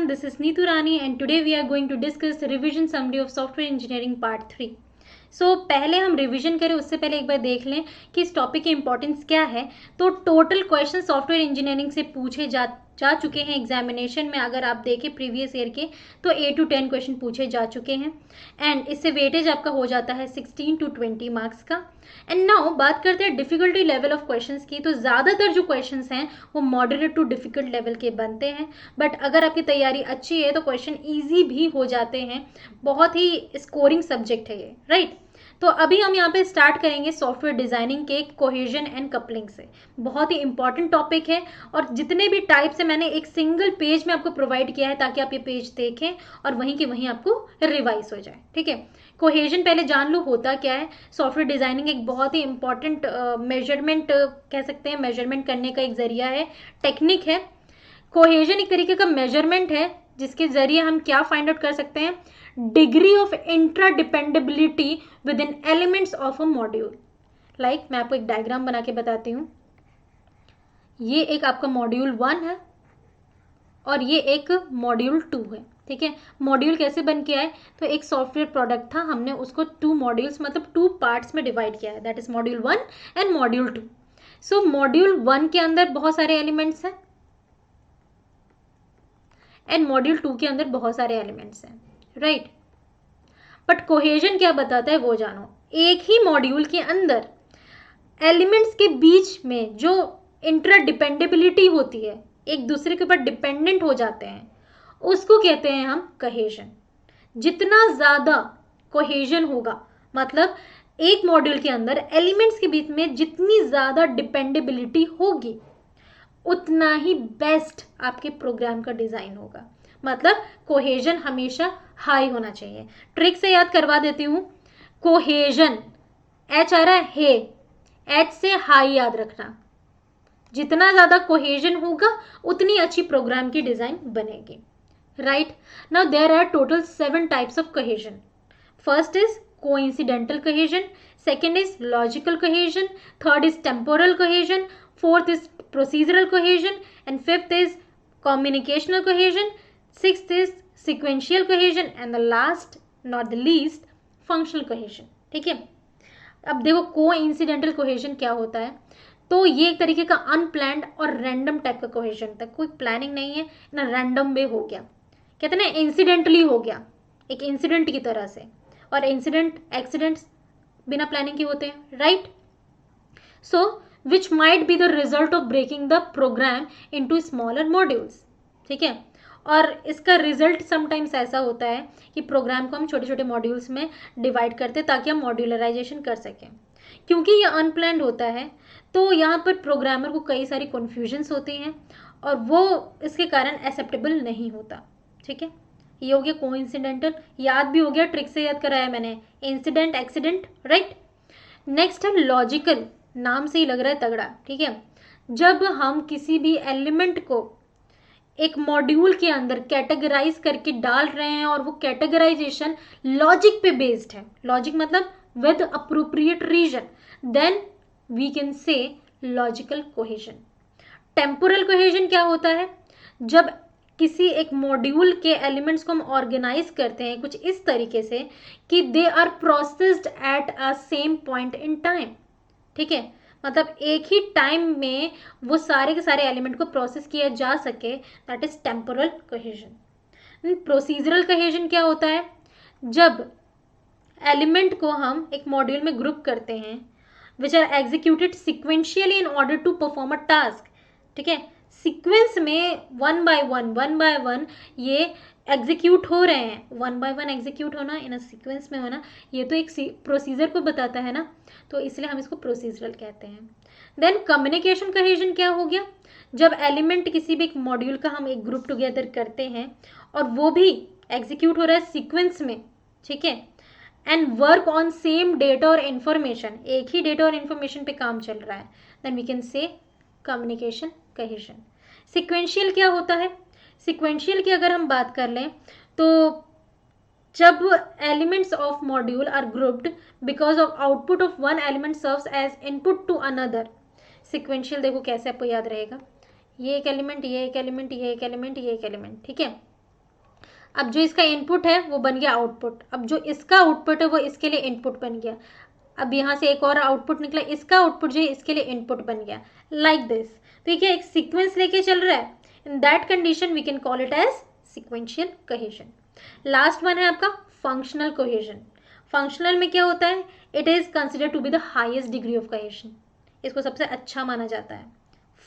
everyone, this is Neetu Rani and today we are going to discuss the revision summary of software engineering part 3. पहले हम revision करें उससे पहले एक बार देख लें कि इस टॉपिक की इंपॉर्टेंस क्या है। तो टोटल क्वेश्चन सॉफ्टवेयर इंजीनियरिंग से पूछे जा चुके हैं एग्जामिनेशन में। अगर आप देखें प्रीवियस ईयर के तो 8 to 10 क्वेश्चन पूछे जा चुके हैं एंड इससे वेटेज आपका हो जाता है 16 to 20 मार्क्स का। एंड नाउ बात करते हैं डिफिकल्टी लेवल ऑफ क्वेश्चंस की। तो ज़्यादातर जो क्वेश्चंस हैं वो मॉडरेट टू डिफिकल्ट लेवल के बनते हैं, बट अगर आपकी तैयारी अच्छी है तो क्वेश्चन ईजी भी हो जाते हैं। बहुत ही स्कोरिंग सब्जेक्ट है ये, राइट। तो अभी हम यहाँ पे स्टार्ट करेंगे सॉफ्टवेयर डिजाइनिंग के कोहेजन एंड कपलिंग से। बहुत ही इंपॉर्टेंट टॉपिक है और जितने भी टाइप्स है मैंने एक सिंगल पेज में आपको प्रोवाइड किया है ताकि आप ये पेज देखें और वहीं के वहीं आपको रिवाइज हो जाए, ठीक है। कोहेजन पहले जान लो होता क्या है। सॉफ्टवेयर डिजाइनिंग एक बहुत ही इंपॉर्टेंट मेजरमेंट कह सकते हैं, मेजरमेंट करने का एक जरिया है, टेक्निक है। कोहेजन एक तरीके का मेजरमेंट है जिसके जरिए हम क्या फाइंड आउट कर सकते हैं, degree of intradependability within elements of a module. Like मैं आपको एक डायग्राम बना के बताती हूँ। ये एक आपका मॉड्यूल 1 है और ये एक मॉड्यूल 2 है, ठीक है। मॉड्यूल कैसे बन के आए, तो एक सॉफ्टवेयर प्रोडक्ट था, हमने उसको 2 मॉड्यूल्स मतलब 2 पार्ट्स में डिवाइड किया है, that is module 1 and module 2। So module 1 के अंदर बहुत सारे एलिमेंट्स हैं एंड मॉड्यूल 2 के अंदर बहुत सारे एलिमेंट्स हैं, राइट। बट कोहेजन क्या बताता है वो जानो। एक ही मॉड्यूल के अंदर एलिमेंट्स के बीच में जो इंटरडिपेंडेबिलिटी होती है, एक दूसरे के ऊपर डिपेंडेंट हो जाते हैं, उसको कहते हैं हम कोहेजन। जितना ज्यादा कोहेजन होगा, मतलब एक मॉड्यूल के अंदर एलिमेंट्स के बीच में जितनी ज्यादा डिपेंडेबिलिटी होगी उतना ही बेस्ट आपके प्रोग्राम का डिजाइन होगा। मतलब कोहेजन हमेशा हाई होना चाहिए। ट्रिक से याद करवा देती हूँ, कोहेजन एच आ रहा है, एच से हाई याद रखना। जितना ज्यादा कोहेजन होगा उतनी अच्छी प्रोग्राम की डिजाइन बनेगी, right. Now there are total 7 types of cohesion. First is coincidental cohesion, second is logical cohesion, third is temporal cohesion, fourth is procedural cohesion and fifth is communicational cohesion, sixth is sequential cohesion and the last not the least functional cohesion, ठीक है। अब देखो coincidental cohesion क्या होता है, तो ये एक तरीके का अनप्लान्ड और रैंडम टाइप का कोहेजन था। कोई प्लानिंग नहीं है ना, रैंडम वे हो गया, कहते हैं ना इंसिडेंटली हो गया, एक इंसिडेंट की तरह से। और इंसिडेंट एक्सीडेंट्स बिना प्लानिंग के होते हैं, right. So which might be the result of breaking the program into smaller modules, ठीक है। और इसका रिजल्ट समटाइम्स ऐसा होता है कि प्रोग्राम को हम छोटे छोटे मॉड्यूल्स में डिवाइड करते हैं ताकि हम मॉड्यूलराइजेशन कर सकें। क्योंकि ये अनप्लान्ड होता है तो यहाँ पर प्रोग्रामर को कई सारी कन्फ्यूजन्स होती हैं और वो इसके कारण एक्सेप्टेबल नहीं होता, ठीक है। ये हो गया कोइंसिडेंटल, याद भी हो गया, ट्रिक से याद कराया मैंने, इंसिडेंट एक्सीडेंट, राइट। नेक्स्ट है लॉजिकल, नाम से ही लग रहा है तगड़ा, ठीक है। जब हम किसी भी एलिमेंट को एक मॉड्यूल के अंदर कैटेगराइज करके डाल रहे हैं और वो कैटेगराइजेशन लॉजिक पे बेस्ड है, लॉजिक मतलब with appropriate reason, then we can say logical cohesion. Temporal cohesion क्या होता है, जब किसी एक मॉड्यूल के एलिमेंट्स को हम ऑर्गेनाइज करते हैं कुछ इस तरीके से कि they are processed at a same point in time, ठीक है। मतलब एक ही टाइम में वो सारे के सारे एलिमेंट को प्रोसेस किया जा सके, that is temporal cohesion. Procedural cohesion क्या होता है, जब एलिमेंट को हम एक मॉड्यूल में ग्रुप करते हैं which are executed sequentially in order to perform a task, ठीक है। सीक्वेंस में वन बाय वन ये एग्जीक्यूट हो रहे हैं, 1 by 1 एग्जीक्यूट होना, इन अ सीक्वेंस में होना, ये तो एक प्रोसीजर को बताता है ना, तो इसलिए हम इसको प्रोसीजरल कहते हैं। देन कम्युनिकेशन कोहेजन क्या हो गया, जब एलिमेंट किसी भी एक मॉड्यूल का हम एक ग्रुप टुगेदर करते हैं और वो भी एग्जीक्यूट हो रहा है सीक्वेंस में, ठीक है, and work on same data और इन्फॉर्मेशन, एक ही डेटा और इन्फॉर्मेशन पे काम चल रहा है, then we can say communication cohesion. Sequential क्या होता है, सिक्वेंशियल की अगर हम बात कर लें तो जब elements of module are grouped because of output of one element serves as input to another. Sequential देखो कैसे आपको याद रहेगा, ये एक एलिमेंट, ये एक एलिमेंट, ये एक एलिमेंट, ये एक एलिमेंट, ठीक है। अब जो इसका इनपुट है वो बन गया आउटपुट, अब जो इसका आउटपुट है वो इसके लिए इनपुट बन गया, अब यहाँ से एक और आउटपुट निकला, इसका आउटपुट जो है इसके लिए इनपुट बन गया, लाइक दिस। तो ये क्या एक सीक्वेंस लेके चल रहा है, in that condition we can call it as sequential cohesion. Last one है आपका फंक्शनल कोहेजन। फंक्शनल में क्या होता है, it is considered to be the highest degree of cohesion, इसको सबसे अच्छा माना जाता है।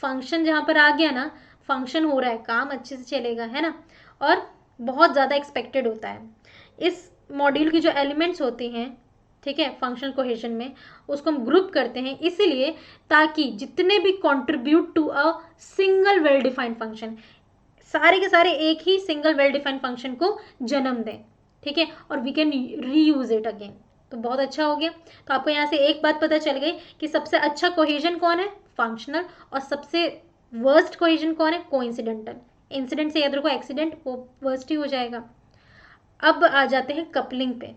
फंक्शन जहाँ पर आ गया ना, फंक्शन हो रहा है, काम अच्छे से चलेगा, है ना, और बहुत ज़्यादा एक्सपेक्टेड होता है। इस मॉड्यूल की जो एलिमेंट्स होती हैं, ठीक है, फंक्शनल कोहेजन में, उसको हम ग्रुप करते हैं इसीलिए ताकि जितने भी contribute to a single well defined function, सारे के सारे एक ही सिंगल वेल डिफाइंड फंक्शन को जन्म दें, ठीक है, और we can reuse it again. तो बहुत अच्छा हो गया। तो आपको यहाँ से एक बात पता चल गई कि सबसे अच्छा कोहेजन कौन है, फंक्शनल, और सबसे वर्स्ट कोहेजन कौन है, कोइंसिडेंटल। इंसिडेंट से याद रखो एक्सीडेंट, वो वर्स्ट ही हो जाएगा। अब आ जाते हैं कपलिंग पे।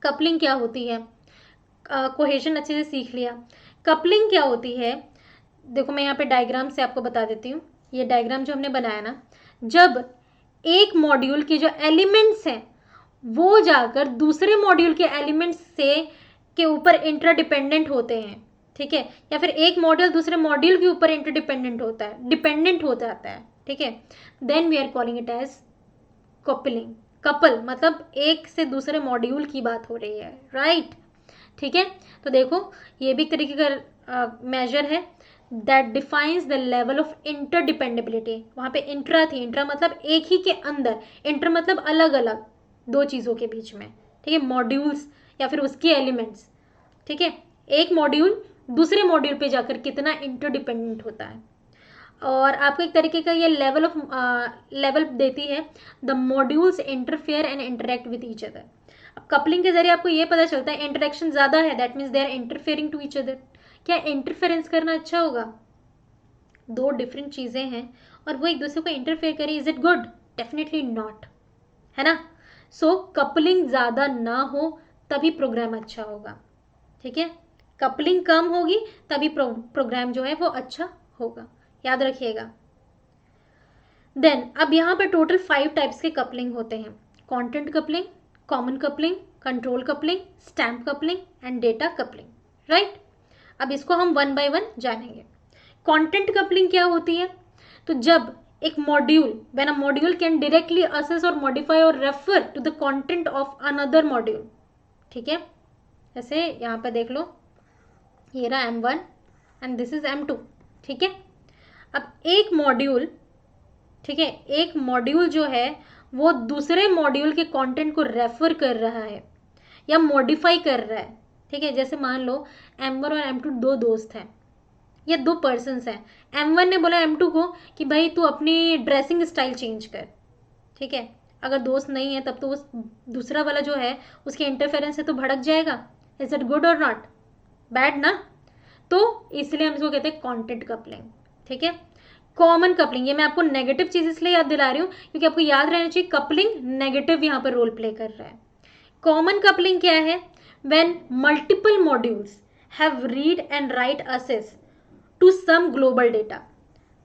कपलिंग क्या होती है, कोहेजन अच्छे से सीख लिया, कपलिंग क्या होती है, देखो मैं यहाँ पे डायग्राम से आपको बता देती हूँ। ये डायग्राम जो हमने बनाया ना, जब एक मॉड्यूल के जो एलिमेंट्स हैं वो जाकर दूसरे मॉड्यूल के एलिमेंट्स से के ऊपर इंटरडिपेंडेंट होते हैं, ठीक है, या फिर एक मॉड्यूल दूसरे मॉड्यूल के ऊपर इंटरडिपेंडेंट होता है, डिपेंडेंट हो जाता है, ठीक है, then we are calling it as coupling. Couple मतलब एक से दूसरे मॉड्यूल की बात हो रही है, राइट, ठीक है। तो देखो ये भी एक तरीके का मेजर है that defines the level of interdependability. वहाँ पे इंट्रा थी, इंट्रा मतलब एक ही के अंदर, इंटर मतलब अलग अलग दो चीज़ों के बीच में, ठीक है, मॉड्यूल्स या फिर उसके एलिमेंट्स, ठीक है, एक मॉड्यूल दूसरे मॉड्यूल पे जाकर कितना इंटरडिपेंडेंट होता है। और आपको एक तरीके का ये लेवल देती है, the modules interfere and interact with each other. अब कपलिंग के जरिए आपको ये पता चलता है इंटरेक्शन ज़्यादा है, that means they are interfering to each other. क्या इंटरफेरेंस करना अच्छा होगा, दो डिफरेंट चीज़ें हैं और वो एक दूसरे को इंटरफेयर करें, is it good, definitely not, है ना। सो कपलिंग ज़्यादा ना हो तभी प्रोग्राम अच्छा होगा, ठीक है, कपलिंग कम होगी तभी प्रोग्राम जो है वो अच्छा होगा, याद रखिएगा। देन अब यहाँ पर टोटल 5 टाइप्स के कपलिंग होते हैं, content coupling, common coupling, control coupling, stamp coupling and data coupling, right. अब इसको हम वन बाय वन जानेंगे। कंटेंट कपलिंग क्या होती है, तो जब एक module, when a module can directly access or modify or refer to the content of another module, ठीक है, जैसे यहाँ पे देख लो, ये रहा M1 and this is M2, ठीक है। अब एक मॉड्यूल, ठीक है, एक मॉड्यूल जो है वो दूसरे मॉड्यूल के कंटेंट को रेफर कर रहा है या मॉडिफाई कर रहा है, ठीक है, जैसे मान लो M1 और M2 दो दोस्त हैं या दो पर्सन्स हैं, M1 ने बोला M2 को कि भाई तू अपनी ड्रेसिंग स्टाइल चेंज कर, ठीक है, अगर दोस्त नहीं है तब तो उस दूसरा वाला जो है उसके इंटरफेरेंस से तो भड़क जाएगा, इज इट गुड और नॉट, बैड ना। तो इसलिए हम इसको कहते हैं कंटेंट कपलिंग, ठीक है। कॉमन कपलिंग, ये मैं आपको नेगेटिव चीज इसलिए याद दिला रही हूँ क्योंकि आपको याद रहना चाहिए कपलिंग नेगेटिव यहाँ पर रोल प्ले कर रहा है। कॉमन कपलिंग क्या है, when multiple modules have read and write access to some global data.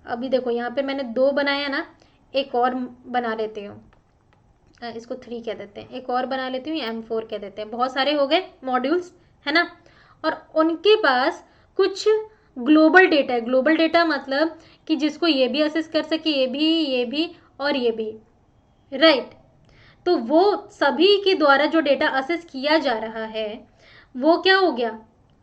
अभी देखो यहाँ पे मैंने 2 बनाया ना, एक और बना लेती हूँ, इसको 3 कह देते हैं, एक और बना लेती हूँ, M4 कह देते हैं, बहुत सारे हो गए मॉड्यूल्स, है ना, और उनके पास कुछ ग्लोबल डेटा है। ग्लोबल डेटा मतलब कि जिसको ये भी असेस कर सके, ये भी और ये भी, राइट। तो वो सभी के द्वारा जो डेटा असेस किया जा रहा है वो क्या हो गया,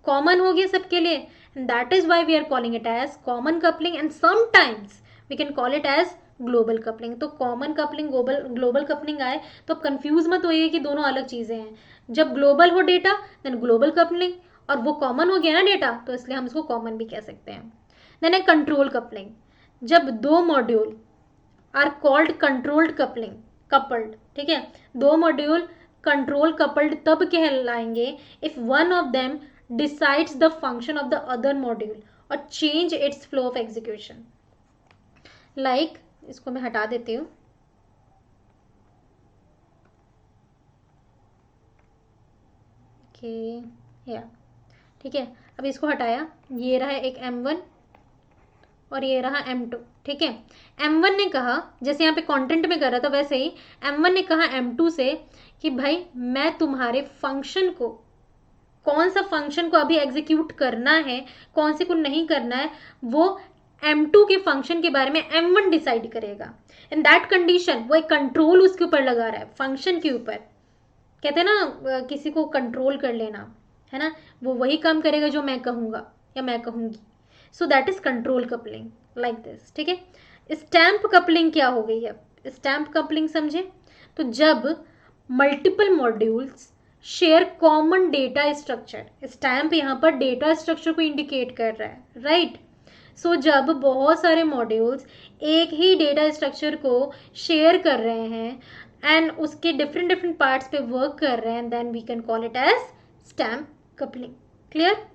कॉमन हो गया सबके लिए, that is why we are calling it as common coupling and sometimes we can call it as global coupling. तो कॉमन कपलिंग, ग्लोबल कपलिंग आए तो अब कंफ्यूज मत होइए कि दोनों अलग चीज़ें हैं। जब ग्लोबल हो डेटा देन ग्लोबल कपलिंग, और वो कॉमन हो गया ना डेटा, तो इसलिए हम इसको कॉमन भी कह सकते हैं। देन है कंट्रोल कपलिंग, जब 2 module are called controlled coupling, coupled, ठीक है, 2 मॉड्यूल कंट्रोल कपल्ड तब कहलाएंगे if one of them decides the function of the other module और change its flow of execution. Like इसको मैं हटा देती हूँ, या ठीक है, अब इसको हटाया, ये रहा एक M1 और ये रहा M2, ठीक है। M1 ने कहा, जैसे यहाँ पे कंटेंट में कर रहा था वैसे ही M1 ने कहा M2 से कि भाई मैं तुम्हारे फंक्शन को, कौन सा फंक्शन को अभी एग्जीक्यूट करना है, कौन से को नहीं करना है, वो M2 के फंक्शन के बारे में M1 डिसाइड करेगा। इन दैट कंडीशन वो एक कंट्रोल उसके ऊपर लगा रहा है, फंक्शन के ऊपर। कहते हैं ना किसी को कंट्रोल कर लेना, है ना, वो वही काम करेगा जो मैं कहूँगा या मैं कहूँगी। So that is control coupling like this, ठीक है। स्टैम्प कपलिंग क्या हो गई है? स्टैम्प कपलिंग समझे तो जब multiple modules share common data structure, stamp यहाँ पर डेटा स्ट्रक्चर को इंडिकेट कर रहा है, राइट। सो जब बहुत सारे मॉड्यूल्स एक ही डेटा स्ट्रक्चर को शेयर कर रहे हैं एंड उसके डिफरेंट डिफरेंट पार्ट्स पे वर्क कर रहे हैं, then we can call it as stamp coupling. Clear?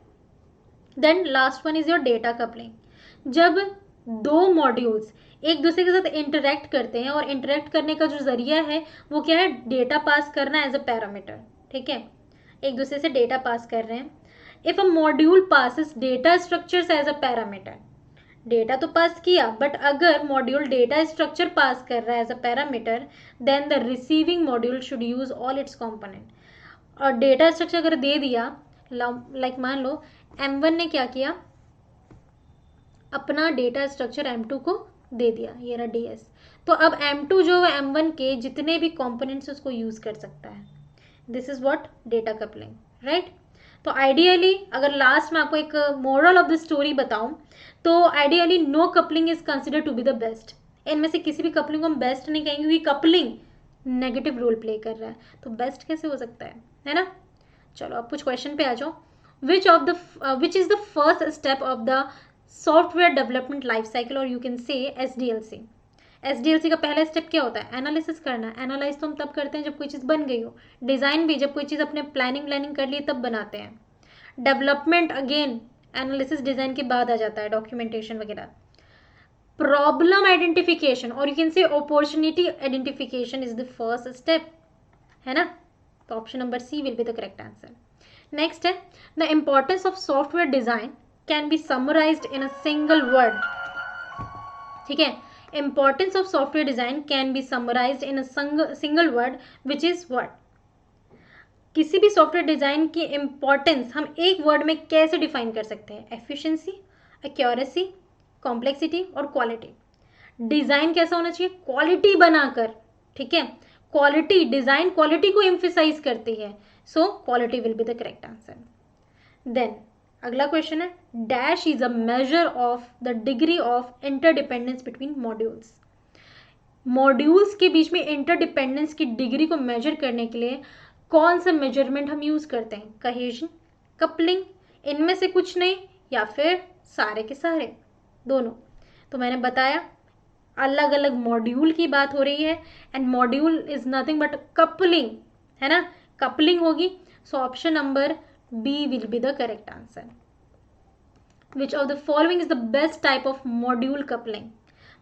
Then last one is your data coupling. जब दो मॉड्यूल्स एक दूसरे के साथ इंटरेक्ट करते हैं, और इंटरेक्ट करने का जो जरिया है वो क्या है? डेटा पास करना एज अ पैरामीटर, ठीक है। एक दूसरे से डेटा पास कर रहे हैं। If a module passes data structures as a parameter, data तो पास किया, बट अगर मॉड्यूल डेटा स्ट्रक्चर पास कर रहा है as a parameter, then the receiving module should use all its component. और डेटा स्ट्रक्चर अगर दे दिया, लाइक मान लो M1 ने क्या किया, अपना डेटा स्ट्रक्चर M2 को दे दिया, ये रहा DS। तो अब M2 जो है M1 के जितने भी कंपोनेंट्स उसको यूज कर सकता है। This is what data coupling, right. तो आइडियली अगर लास्ट में आपको एक मोरल ऑफ द स्टोरी बताऊं, तो ideally no coupling is consider to be the best. इनमें से किसी भी कपलिंग को हम बेस्ट नहीं कहेंगे, क्योंकि कपलिंग नेगेटिव रोल प्ले कर रहा है, तो बेस्ट कैसे हो सकता है ना। चलो अब कुछ क्वेश्चन पे आ जाओ। which is the first step of the software development life cycle, और you can say SDLC। SDLC का पहला स्टेप क्या होता है? एनालिसिस करना। एनालाइज तो हम तब करते हैं जब कोई चीज़ बन गई हो। डिज़ाइन भी जब कोई चीज़ अपने प्लानिंग कर लिए तब बनाते हैं। डेवलपमेंट अगेन एनालिसिस डिज़ाइन के बाद आ जाता है, डॉक्यूमेंटेशन वगैरह। प्रॉब्लम आइडेंटिफिकेशन और you can say opportunity identification is the first step, है ना। तो option number C will be the correct answer. Next है the importance of software design can be summarised in a single word, ठीक है। Importance of software design can be summarised in a single word which is what. किसी भी software design की importance हम एक word में कैसे डिफाइन कर सकते हैं? एफिशिएंसी, एक्यूरेसी, कॉम्प्लेक्सिटी और क्वालिटी। डिजाइन कैसा होना चाहिए? क्वालिटी बनाकर, ठीक है। क्वालिटी, डिजाइन क्वालिटी को एम्फेसाइज करती है, so quality will be the correct answer. Then अगला क्वेश्चन है dash is a measure of the degree of interdependence between modules. Modules के बीच में इंटरडिपेंडेंस की डिग्री को मेजर करने के लिए कौन सा मेजरमेंट हम यूज करते हैं? कहेजन, कपलिंग, इनमें से कुछ नहीं, या फिर सारे के सारे, दोनों। तो मैंने बताया अलग अलग मॉड्यूल की बात हो रही है, and module is nothing but coupling, है ना। कपलिंग होगी, so option number B will be the correct answer. Which of the following is the best type of module coupling?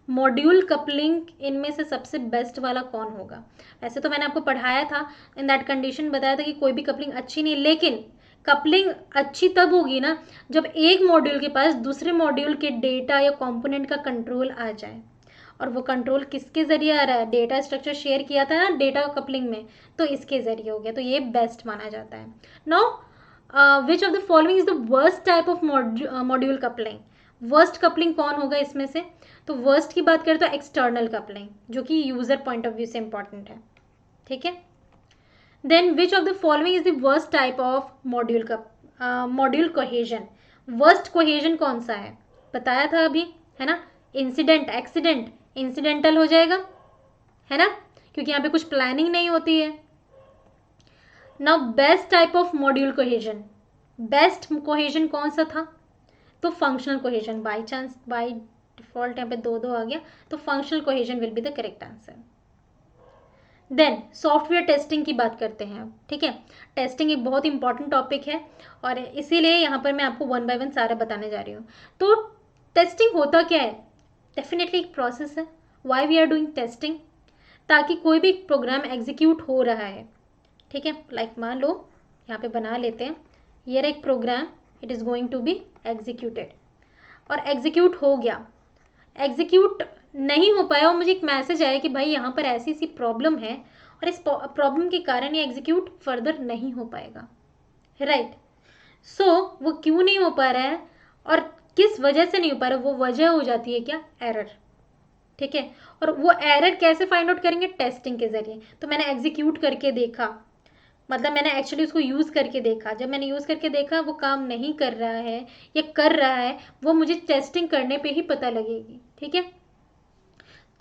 Module coupling इनमें से सबसे बेस्ट वाला कौन होगा? वैसे तो मैंने आपको पढ़ाया था, इन दैट कंडीशन बताया था कि कोई भी कपलिंग अच्छी नहीं, लेकिन कपलिंग अच्छी तब होगी ना जब एक मॉड्यूल के पास दूसरे मॉड्यूल के डेटा या कंपोनेंट का कंट्रोल आ जाए। और वो कंट्रोल किसके जरिए आ रहा है? डेटा स्ट्रक्चर शेयर किया था ना डेटा कपलिंग में, तो इसके जरिए हो गया, तो ये बेस्ट माना जाता है। Now which of the following is the worst type of module coupling? Worst coupling कौन होगा इसमें से? तो वर्स्ट की बात करें तो एक्सटर्नल कपलिंग, जो कि यूजर पॉइंट ऑफ व्यू से इंपॉर्टेंट है, ठीक है। Then which of the following is the worst type of module cohesion? Worst cohesion कौन सा है? बताया था अभी, है ना। इंसिडेंट, एक्सीडेंट, इंसिडेंटल हो जाएगा, है ना, क्योंकि यहाँ पे कुछ प्लानिंग नहीं होती है। Now best type of module cohesion, best cohesion कौन सा था? तो functional cohesion. By chance by default यहाँ पे दो आ गया, तो functional cohesion will be the correct answer. Then software testing की बात करते हैं, ठीक है। टेस्टिंग एक बहुत इंपॉर्टेंट टॉपिक है, और इसीलिए यहाँ पर मैं आपको वन बाय वन सारा बताने जा रही हूँ। तो टेस्टिंग होता क्या है? डेफिनेटली एक प्रोसेस है। Why we are doing testing? ताकि कोई भी प्रोग्राम एग्जीक्यूट हो रहा है, ठीक है। लाइक मान लो यहाँ पे बना लेते हैं, ये एक program, it is going to be executed, और एग्जीक्यूट हो गया, एग्जीक्यूट नहीं हो पाया और मुझे एक मैसेज आया कि भाई यहाँ पर ऐसी सी प्रॉब्लम है और इस प्रॉब्लम के कारण ये एग्जीक्यूट फर्दर नहीं हो पाएगा, राइट। सो वो क्यों नहीं हो पा रहा है और किस वजह से नहीं हो पा रहा, वो वजह हो जाती है क्या, एरर, ठीक है। और वो एरर कैसे फाइंड आउट करेंगे, टेस्टिंग के जरिए। तो मैंने एग्जीक्यूट करके देखा, मतलब मैंने एक्चुअली उसको यूज़ करके देखा, जब मैंने यूज़ करके देखा वो काम नहीं कर रहा है या कर रहा है, वो मुझे टेस्टिंग करने पे ही पता लगेगी, ठीक है।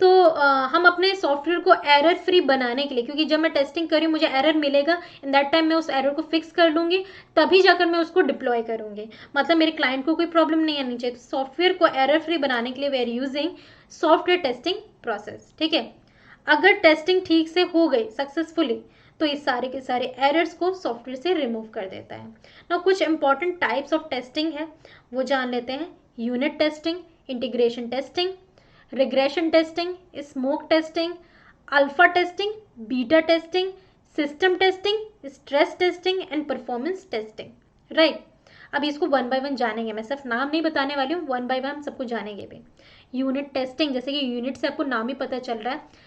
तो हम अपने सॉफ्टवेयर को एरर फ्री बनाने के लिए, क्योंकि जब मैं टेस्टिंग करी मुझे एरर मिलेगा, इन दैट टाइम मैं उस एरर को फिक्स कर लूँगी, तभी जाकर मैं उसको डिप्लॉय करूँगी, मतलब मेरे क्लाइंट को कोई प्रॉब्लम नहीं आनी चाहिए। तो सॉफ्टवेयर को एरर फ्री बनाने के लिए we are using software testing process, ठीक है। अगर टेस्टिंग ठीक से हो गई सक्सेसफुली तो इस सारे के सारे एरर्स को सॉफ्टवेयर से रिमूव कर देता है ना। कुछ इंपॉर्टेंट टाइप्स ऑफ टेस्टिंग है वो जान लेते हैं। Unit testing, integration testing, regression testing, smoke testing, alpha testing, beta testing, system testing, stress testing and performance testing, right. अब इसको वन बाय वन जानेंगे, मैं सिर्फ नाम नहीं बताने वाली हूँ, वन बाय वन हम सबको जानेंगे भी। यूनिट टेस्टिंग, जैसे कि यूनिट से आपको नाम ही पता चल रहा है,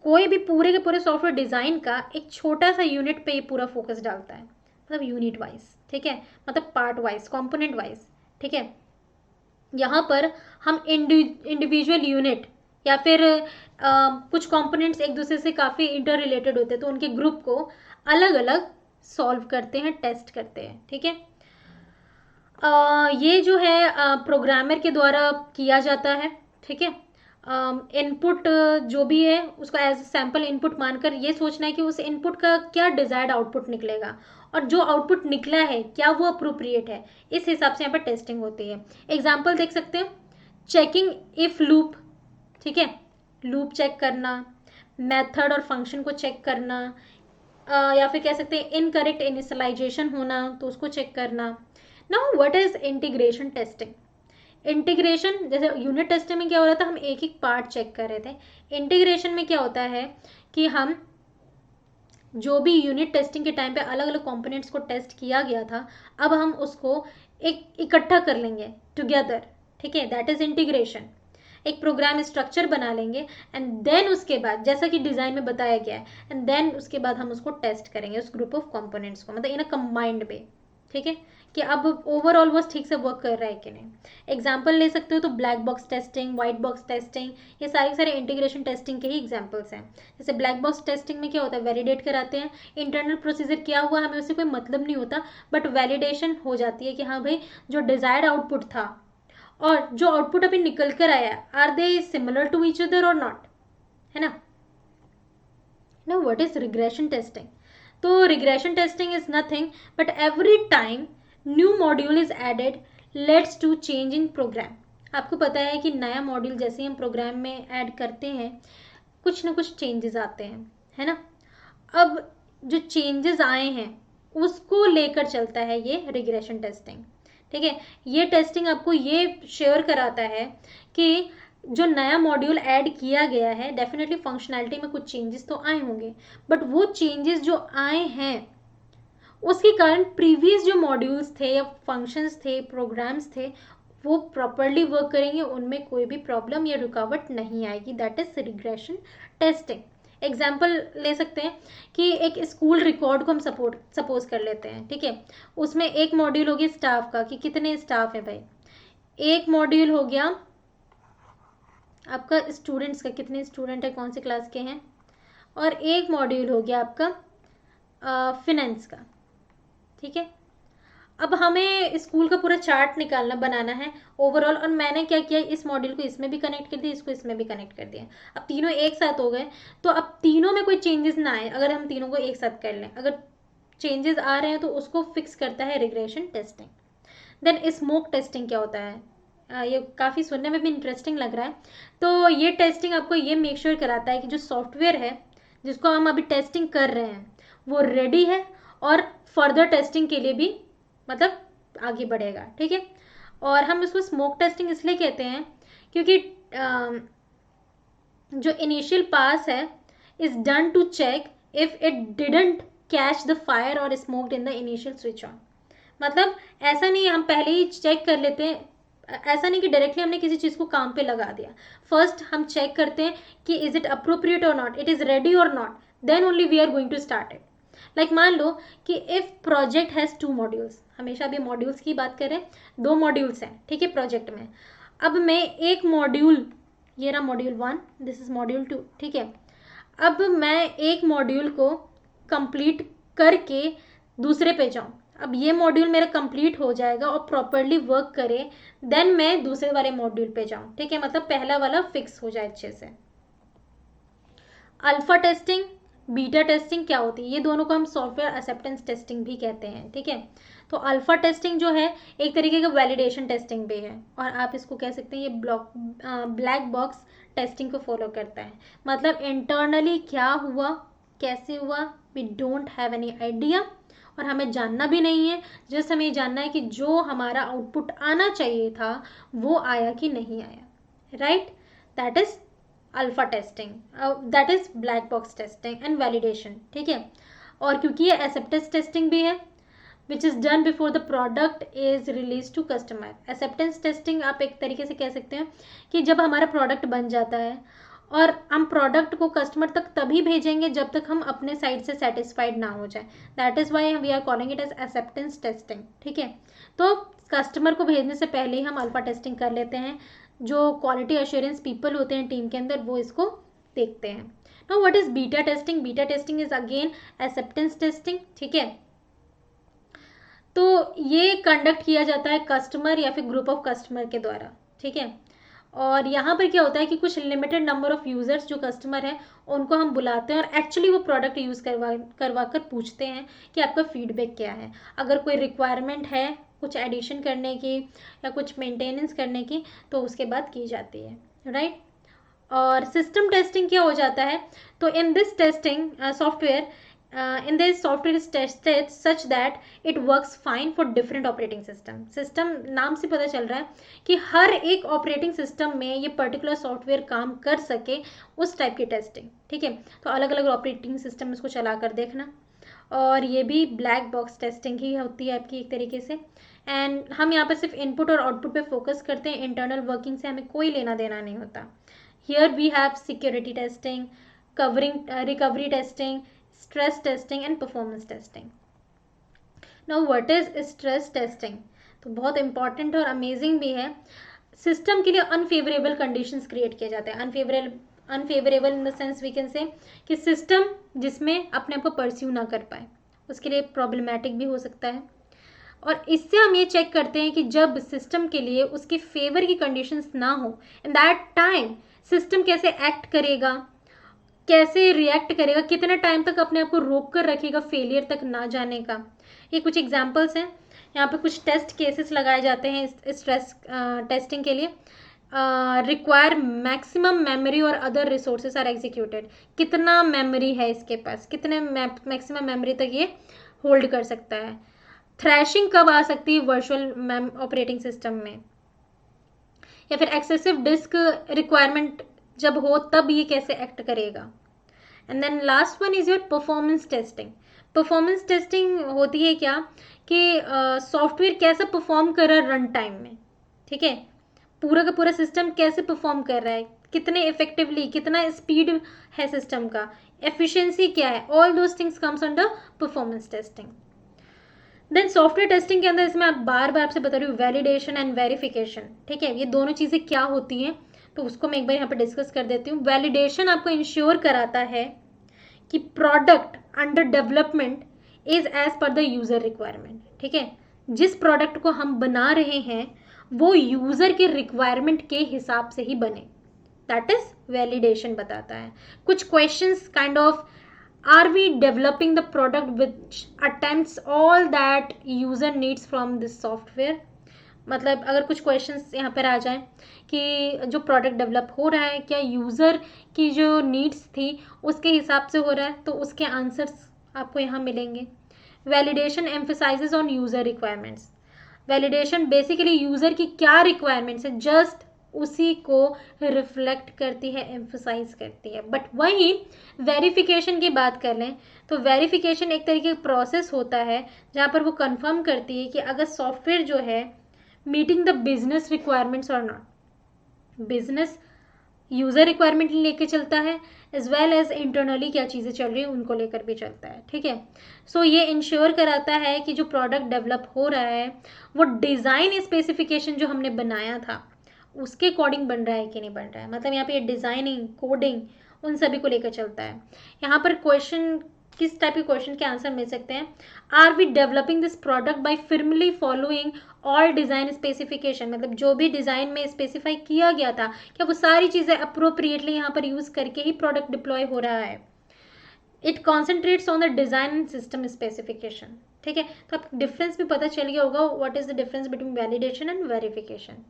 कोई भी पूरे के पूरे सॉफ्टवेयर डिजाइन का एक छोटा सा यूनिट पे ये पूरा फोकस डालता है, मतलब यूनिट वाइज, ठीक है, मतलब पार्ट वाइज, कंपोनेंट वाइज, ठीक है। यहाँ पर हम इंडिविजुअल यूनिट या फिर कुछ कंपोनेंट्स एक दूसरे से काफ़ी इंटर रिलेटेड होते हैं, तो उनके ग्रुप को अलग अलग सॉल्व करते हैं, टेस्ट करते हैं, ठीक है। ये जो है प्रोग्रामर के द्वारा किया जाता है, ठीक है। इनपुट जो भी है उसको एज सैम्पल इनपुट मानकर ये सोचना है कि उस इनपुट का क्या डिजायर्ड आउटपुट निकलेगा, और जो आउटपुट निकला है क्या वो अप्रोप्रिएट है, इस हिसाब से यहाँ पर टेस्टिंग होती है। एग्जाम्पल देख सकते हो, चेकिंग इफ लूप, ठीक है, लूप चेक करना, मेथड और फंक्शन को चेक करना, या फिर कह सकते हैं इनकरेक्ट इनिशियलाइजेशन होना तो उसको चेक करना। Now what is integration testing. Integration, जैसे यूनिट टेस्टिंग में क्या हो रहा था, हम एक एक पार्ट चेक कर रहे थे। इंटीग्रेशन में क्या होता है कि हम जो भी यूनिट टेस्टिंग के टाइम पे अलग अलग कंपोनेंट्स को टेस्ट किया गया था, अब हम उसको एक इकट्ठा कर लेंगे टुगेदर, ठीक है, दैट इज इंटीग्रेशन। एक प्रोग्राम स्ट्रक्चर बना लेंगे एंड देन उसके बाद जैसा कि डिजाइन में बताया गया है, एंड देन उसके बाद हम उसको टेस्ट करेंगे उस ग्रुप ऑफ कंपोनेंट्स को, मतलब इन अ कंबाइंड वे, ठीक है, कि अब ओवरऑल वो ठीक से वर्क कर रहा है कि नहीं। एग्जाम्पल ले सकते हो तो black box testing, white box testing, ये सारे इंटीग्रेशन टेस्टिंग के ही एग्जाम्पल्स हैं। जैसे ब्लैक बॉक्स टेस्टिंग में क्या होता है, वैलिडेट कराते हैं, इंटरनल प्रोसीजर क्या हुआ हमें उससे कोई मतलब नहीं होता, बट वैलिडेशन हो जाती है कि हाँ भाई जो डिजायर्ड आउटपुट था और जो आउटपुट अभी निकल कर आया, are they similar to each other or not, है ना। Now what is regression testing. तो regression testing is nothing but every time new module is added let's to change in program. आपको पता है कि नया मॉड्यूल जैसे हम प्रोग्राम में ऐड करते हैं कुछ ना कुछ चेंजेस आते हैं, है ना। अब जो चेंजेस आए हैं उसको लेकर चलता है ये रिग्रेशन टेस्टिंग, ठीक है। ये टेस्टिंग आपको ये शेयर कराता है कि जो नया मॉड्यूल ऐड किया गया है डेफिनेटली फंक्शनैलिटी में कुछ चेंजेस तो आए होंगे, बट वो चेंजेस जो आए हैं उसके कारण प्रीवियस जो मॉड्यूल्स थे या फंक्शंस थे, प्रोग्राम्स थे, वो प्रॉपरली वर्क करेंगे, उनमें कोई भी प्रॉब्लम या रुकावट नहीं आएगी, that is regression testing. Example ले सकते हैं कि एक स्कूल रिकॉर्ड को हम सपोज कर लेते हैं, ठीक है। उसमें एक मॉड्यूल हो गया स्टाफ का, कि कितने स्टाफ है भाई, एक मॉड्यूल हो गया आपका स्टूडेंट्स का, कितने स्टूडेंट है, कौन से क्लास के हैं, और एक मॉड्यूल हो गया आपका फिनेंस का, ठीक है। अब हमें स्कूल का पूरा चार्ट निकालना, बनाना है ओवरऑल, और मैंने क्या किया, इस मॉड्यूल को इसमें भी कनेक्ट कर दिया, इसको इसमें भी कनेक्ट कर दिया। अब तीनों एक साथ हो गए, तो अब तीनों में कोई चेंजेस ना आए अगर हम तीनों को एक साथ कर लें, अगर चेंजेस आ रहे हैं तो उसको फिक्स करता है regression testing. Then smoke testing क्या होता है, ये काफ़ी सुनने में भी इंटरेस्टिंग लग रहा है। तो ये टेस्टिंग आपको ये मेक श्योर कराता है कि जो सॉफ्टवेयर है जिसको हम अभी टेस्टिंग कर रहे हैं वो रेडी है और फर्दर टेस्टिंग के लिए भी मतलब आगे बढ़ेगा, ठीक है। और हम इसको स्मोक टेस्टिंग इसलिए कहते हैं क्योंकि जो इनिशियल पास है is done to check if it didn't catch the fire or smoked in the initial switch on. मतलब ऐसा नहीं है हम पहले ही चेक कर लेते हैं ऐसा नहीं कि डायरेक्टली हमने किसी चीज़ को काम पे लगा दिया। फर्स्ट हम चेक करते हैं कि is it appropriate or not, it is ready or not, then only we are going to start it. Like मान लो कि इफ प्रोजेक्ट हैज़ 2 मॉड्यूल्स, हमेशा भी मॉड्यूल्स की बात करें, 2 मॉड्यूल्स हैं, ठीक है, प्रोजेक्ट में। अब मैं एक मॉड्यूल, ये रहा मॉड्यूल 1, दिस इज मॉड्यूल 2, ठीक है। अब मैं एक मॉड्यूल को कंप्लीट करके दूसरे पे जाऊँ, अब ये मॉड्यूल मेरा कंप्लीट हो जाएगा और प्रॉपरली वर्क करे, देन मैं दूसरे वाले मॉड्यूल पे जाऊँ, ठीक है, मतलब पहला वाला फिक्स हो जाए अच्छे से। अल्फा टेस्टिंग, बीटा टेस्टिंग क्या होती है, ये दोनों को हम सॉफ्टवेयर एक्सेप्टेंस टेस्टिंग भी कहते हैं, ठीक है। तो अल्फा टेस्टिंग जो है एक तरीके का वैलिडेशन टेस्टिंग भी है, और आप इसको कह सकते हैं ये ब्लैक बॉक्स टेस्टिंग को फॉलो करता है। मतलब इंटरनली क्या हुआ, कैसे हुआ, we don't have any idea, और हमें जानना भी नहीं है, जस्ट हमें जानना है कि जो हमारा आउटपुट आना चाहिए था वो आया कि नहीं आया, right. That is alpha testing, that is black box testing and validation, ठीक है। और क्योंकि ये एक्सेप्टेंस टेस्टिंग भी है which is done before the product is release to customer. Acceptance testing आप एक तरीके से कह सकते हैं कि जब हमारा प्रोडक्ट बन जाता है और हम प्रोडक्ट को कस्टमर तक तभी भेजेंगे जब तक हम अपने साइड से सेटिस्फाइड ना हो जाए, that is why we are calling it as acceptance testing, ठीक है। तो कस्टमर को भेजने से पहले ही हम अल्फा टेस्टिंग कर लेते हैं, जो क्वालिटी अश्योरेंस पीपल होते हैं टीम के अंदर वो इसको देखते हैं। Now what is beta testing, beta testing is again acceptance testing, ठीक है। तो ये कंडक्ट किया जाता है कस्टमर या फिर ग्रुप ऑफ कस्टमर के द्वारा, ठीक है। और यहाँ पर क्या होता है कि कुछ लिमिटेड नंबर ऑफ यूजर्स जो कस्टमर है उनको हम बुलाते हैं और एक्चुअली वो प्रोडक्ट यूज़ करवा कर पूछते हैं कि आपका फीडबैक क्या है। अगर कोई रिक्वायरमेंट है कुछ एडिशन करने की या कुछ मेंटेनेंस करने की तो उसके बाद की जाती है, राइट। और सिस्टम टेस्टिंग क्या हो जाता है, तो in this testing software in this software is tested such that it works fine for different operating system नाम से पता चल रहा है कि हर एक ऑपरेटिंग सिस्टम में ये पर्टिकुलर सॉफ्टवेयर काम कर सके, उस टाइप की टेस्टिंग, ठीक है। तो अलग अलग ऑपरेटिंग सिस्टम इसको चला कर देखना, और ये भी ब्लैक बॉक्स टेस्टिंग ही होती है आपकी एक तरीके से। एंड हम यहाँ पर सिर्फ इनपुट और आउटपुट पे फोकस करते हैं, इंटरनल वर्किंग से हमें कोई लेना देना नहीं होता। Here we have security testing, covering recovery testing, stress testing and performance testing. Now what is stress testing, तो बहुत इंपॉर्टेंट और अमेजिंग भी है। सिस्टम के लिए अनफेवरेबल कंडीशंस क्रिएट किए जाते हैं, unfavourable in the sense we can say कि सिस्टम जिसमें अपने आप को परस्यू ना कर पाए, उसके लिए प्रॉब्लमेटिक भी हो सकता है। और इससे हम ये चेक करते हैं कि जब सिस्टम के लिए उसके फेवर की कंडीशंस ना हो, इन दैट टाइम सिस्टम कैसे एक्ट करेगा, कैसे रिएक्ट करेगा, कितने टाइम तक अपने आप को रोक कर रखेगा फेलियर तक ना जाने का। ये कुछ एग्जांपल्स हैं, यहाँ पे कुछ टेस्ट केसेस लगाए जाते हैं स्ट्रेस टेस्टिंग के लिए। रिक्वायर मैक्सिमम मेमोरी और अदर रिसोर्सेज आर एग्जीक्यूटेड, कितना मेमोरी है इसके पास, कितने मैक्सिमम मेमोरी तक ये होल्ड कर सकता है। थ्रैशिंग कब आ सकती है वर्चुअल ऑपरेटिंग सिस्टम में, या फिर एक्सेसिव डिस्क रिक्वायरमेंट जब हो तब ये कैसे एक्ट करेगा। And then last one is your performance testing. Performance testing होती है क्या कि सॉफ्टवेयर कैसा परफॉर्म कर रहा है रन टाइम में, ठीक है, पूरा का पूरा सिस्टम कैसे परफॉर्म कर रहा है, कितने इफेक्टिवली, कितना स्पीड है सिस्टम का, एफिशिएंसी क्या है, all those things comes under performance testing. Then software testing के अंदर इसमें आप बार बार आपसे बता रही हूँ वैलिडेशन एंड वेरिफिकेशन, ठीक है, ये दोनों चीज़ें क्या होती हैं तो उसको मैं एक बार यहाँ पर डिस्कस कर देती हूँ। वैलिडेशन आपको इंश्योर कराता है कि product under development is as per the user requirement, ठीक है, जिस प्रोडक्ट को हम बना रहे हैं वो यूजर के रिक्वायरमेंट के हिसाब से ही बने, दैट इज वैलिडेशन बताता है। कुछ questions kind of, are we developing the product which attempts all that user needs from this software, मतलब अगर कुछ क्वेश्चंस यहाँ पर आ जाएं कि जो प्रोडक्ट डेवलप हो रहा है क्या यूज़र की जो नीड्स थी उसके हिसाब से हो रहा है, तो उसके आंसर्स आपको यहाँ मिलेंगे। Validation emphasises on user requirements, validation basically user की क्या रिक्वायरमेंट्स है जस्ट उसी को रिफ्लेक्ट करती है, एम्फसाइज करती है। बट वही वेरिफिकेशन की बात कर लें तो वेरिफिकेशन एक तरीके का प्रोसेस होता है जहाँ पर वो कंफर्म करती है कि अगर सॉफ्टवेयर जो है मीटिंग द बिजनेस रिक्वायरमेंट्स और नॉट। बिजनेस यूज़र रिक्वायरमेंट लेके चलता है एज वेल एज इंटरनली क्या चीज़ें चल रही हैं उनको लेकर भी चलता है, ठीक है। सो ये इंश्योर कराता है कि जो प्रोडक्ट डेवलप हो रहा है वो डिज़ाइन स्पेसिफिकेशन जो हमने बनाया था उसके अकॉर्डिंग बन रहा है कि नहीं बन रहा है। मतलब यहाँ पे डिज़ाइनिंग, कोडिंग, उन सभी को लेकर चलता है। यहाँ पर क्वेश्चन, किस टाइप के क्वेश्चन के आंसर मिल सकते हैं? Are we developing this product by firmly following all design specification, मतलब जो भी डिज़ाइन में स्पेसिफाई किया गया था क्या वो सारी चीज़ें अप्रोप्रिएटली यहाँ पर यूज़ करके ही प्रोडक्ट डिप्लॉय हो रहा है। It concentrates on the design and system specification, ठीक है। तो आपको डिफरेंस भी पता चल गया होगा, what is the difference between validation and verification.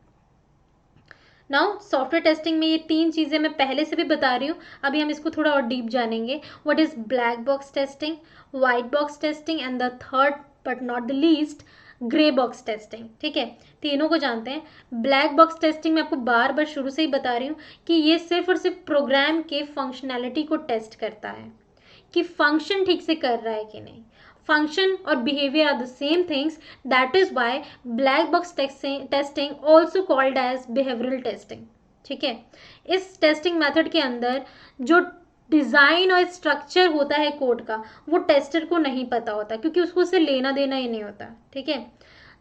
Now software testing में ये 3 चीज़ें मैं पहले से भी बता रही हूँ, अभी हम इसको थोड़ा और डीप जानेंगे। What is black box testing, white box testing and the third but not the least grey box testing, ठीक है। तीनों को जानते हैं। ब्लैक बॉक्स टेस्टिंग में आपको बार बार शुरू से ही बता रही हूँ कि ये सिर्फ और सिर्फ प्रोग्राम के फंक्शनैलिटी को टेस्ट करता है कि फंक्शन ठीक से कर रहा है कि नहीं। फंक्शन और behaviour are the same things, that is why black box testing also called as behavioural testing, ठीक है। इस टेस्टिंग मेथड के अंदर जो डिज़ाइन और स्ट्रक्चर होता है कोड का वो टेस्टर को नहीं पता होता, क्योंकि उसको उससे लेना देना ही नहीं होता, ठीक है।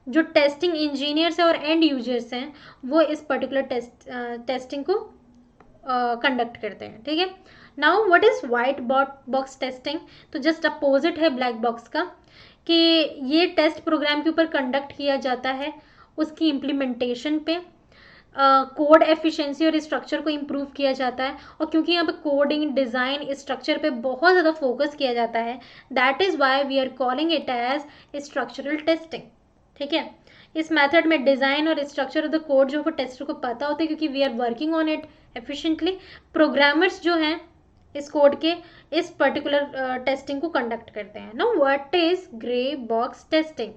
जो टेस्टिंग इंजीनियर्स हैं और एंड यूजर्स हैं वो इस पर्टिकुलर टेस्टिंग को कंडक्ट करते हैं, ठीक है। Now what is white box testing? तो जस्ट अपोजिट है ब्लैक बॉक्स का, कि ये टेस्ट प्रोग्राम के ऊपर कंडक्ट किया जाता है उसकी इम्प्लीमेंटेशन पे, कोड एफिशिएंसी और स्ट्रक्चर को इम्प्रूव किया जाता है। और क्योंकि यहाँ पे कोडिंग, डिज़ाइन, स्ट्रक्चर पे बहुत ज़्यादा फोकस किया जाता है, that is why we are calling it as structural testing, ठीक है। इस मेथड में डिज़ाइन और स्ट्रक्चर ऑफ द कोड जो वो टेस्टर को पता होता है, क्योंकि we are working on it efficiently. Programmers जो हैं इस कोड के इस पर्टिकुलर टेस्टिंग को कंडक्ट करते हैं। Now what is grey box testing?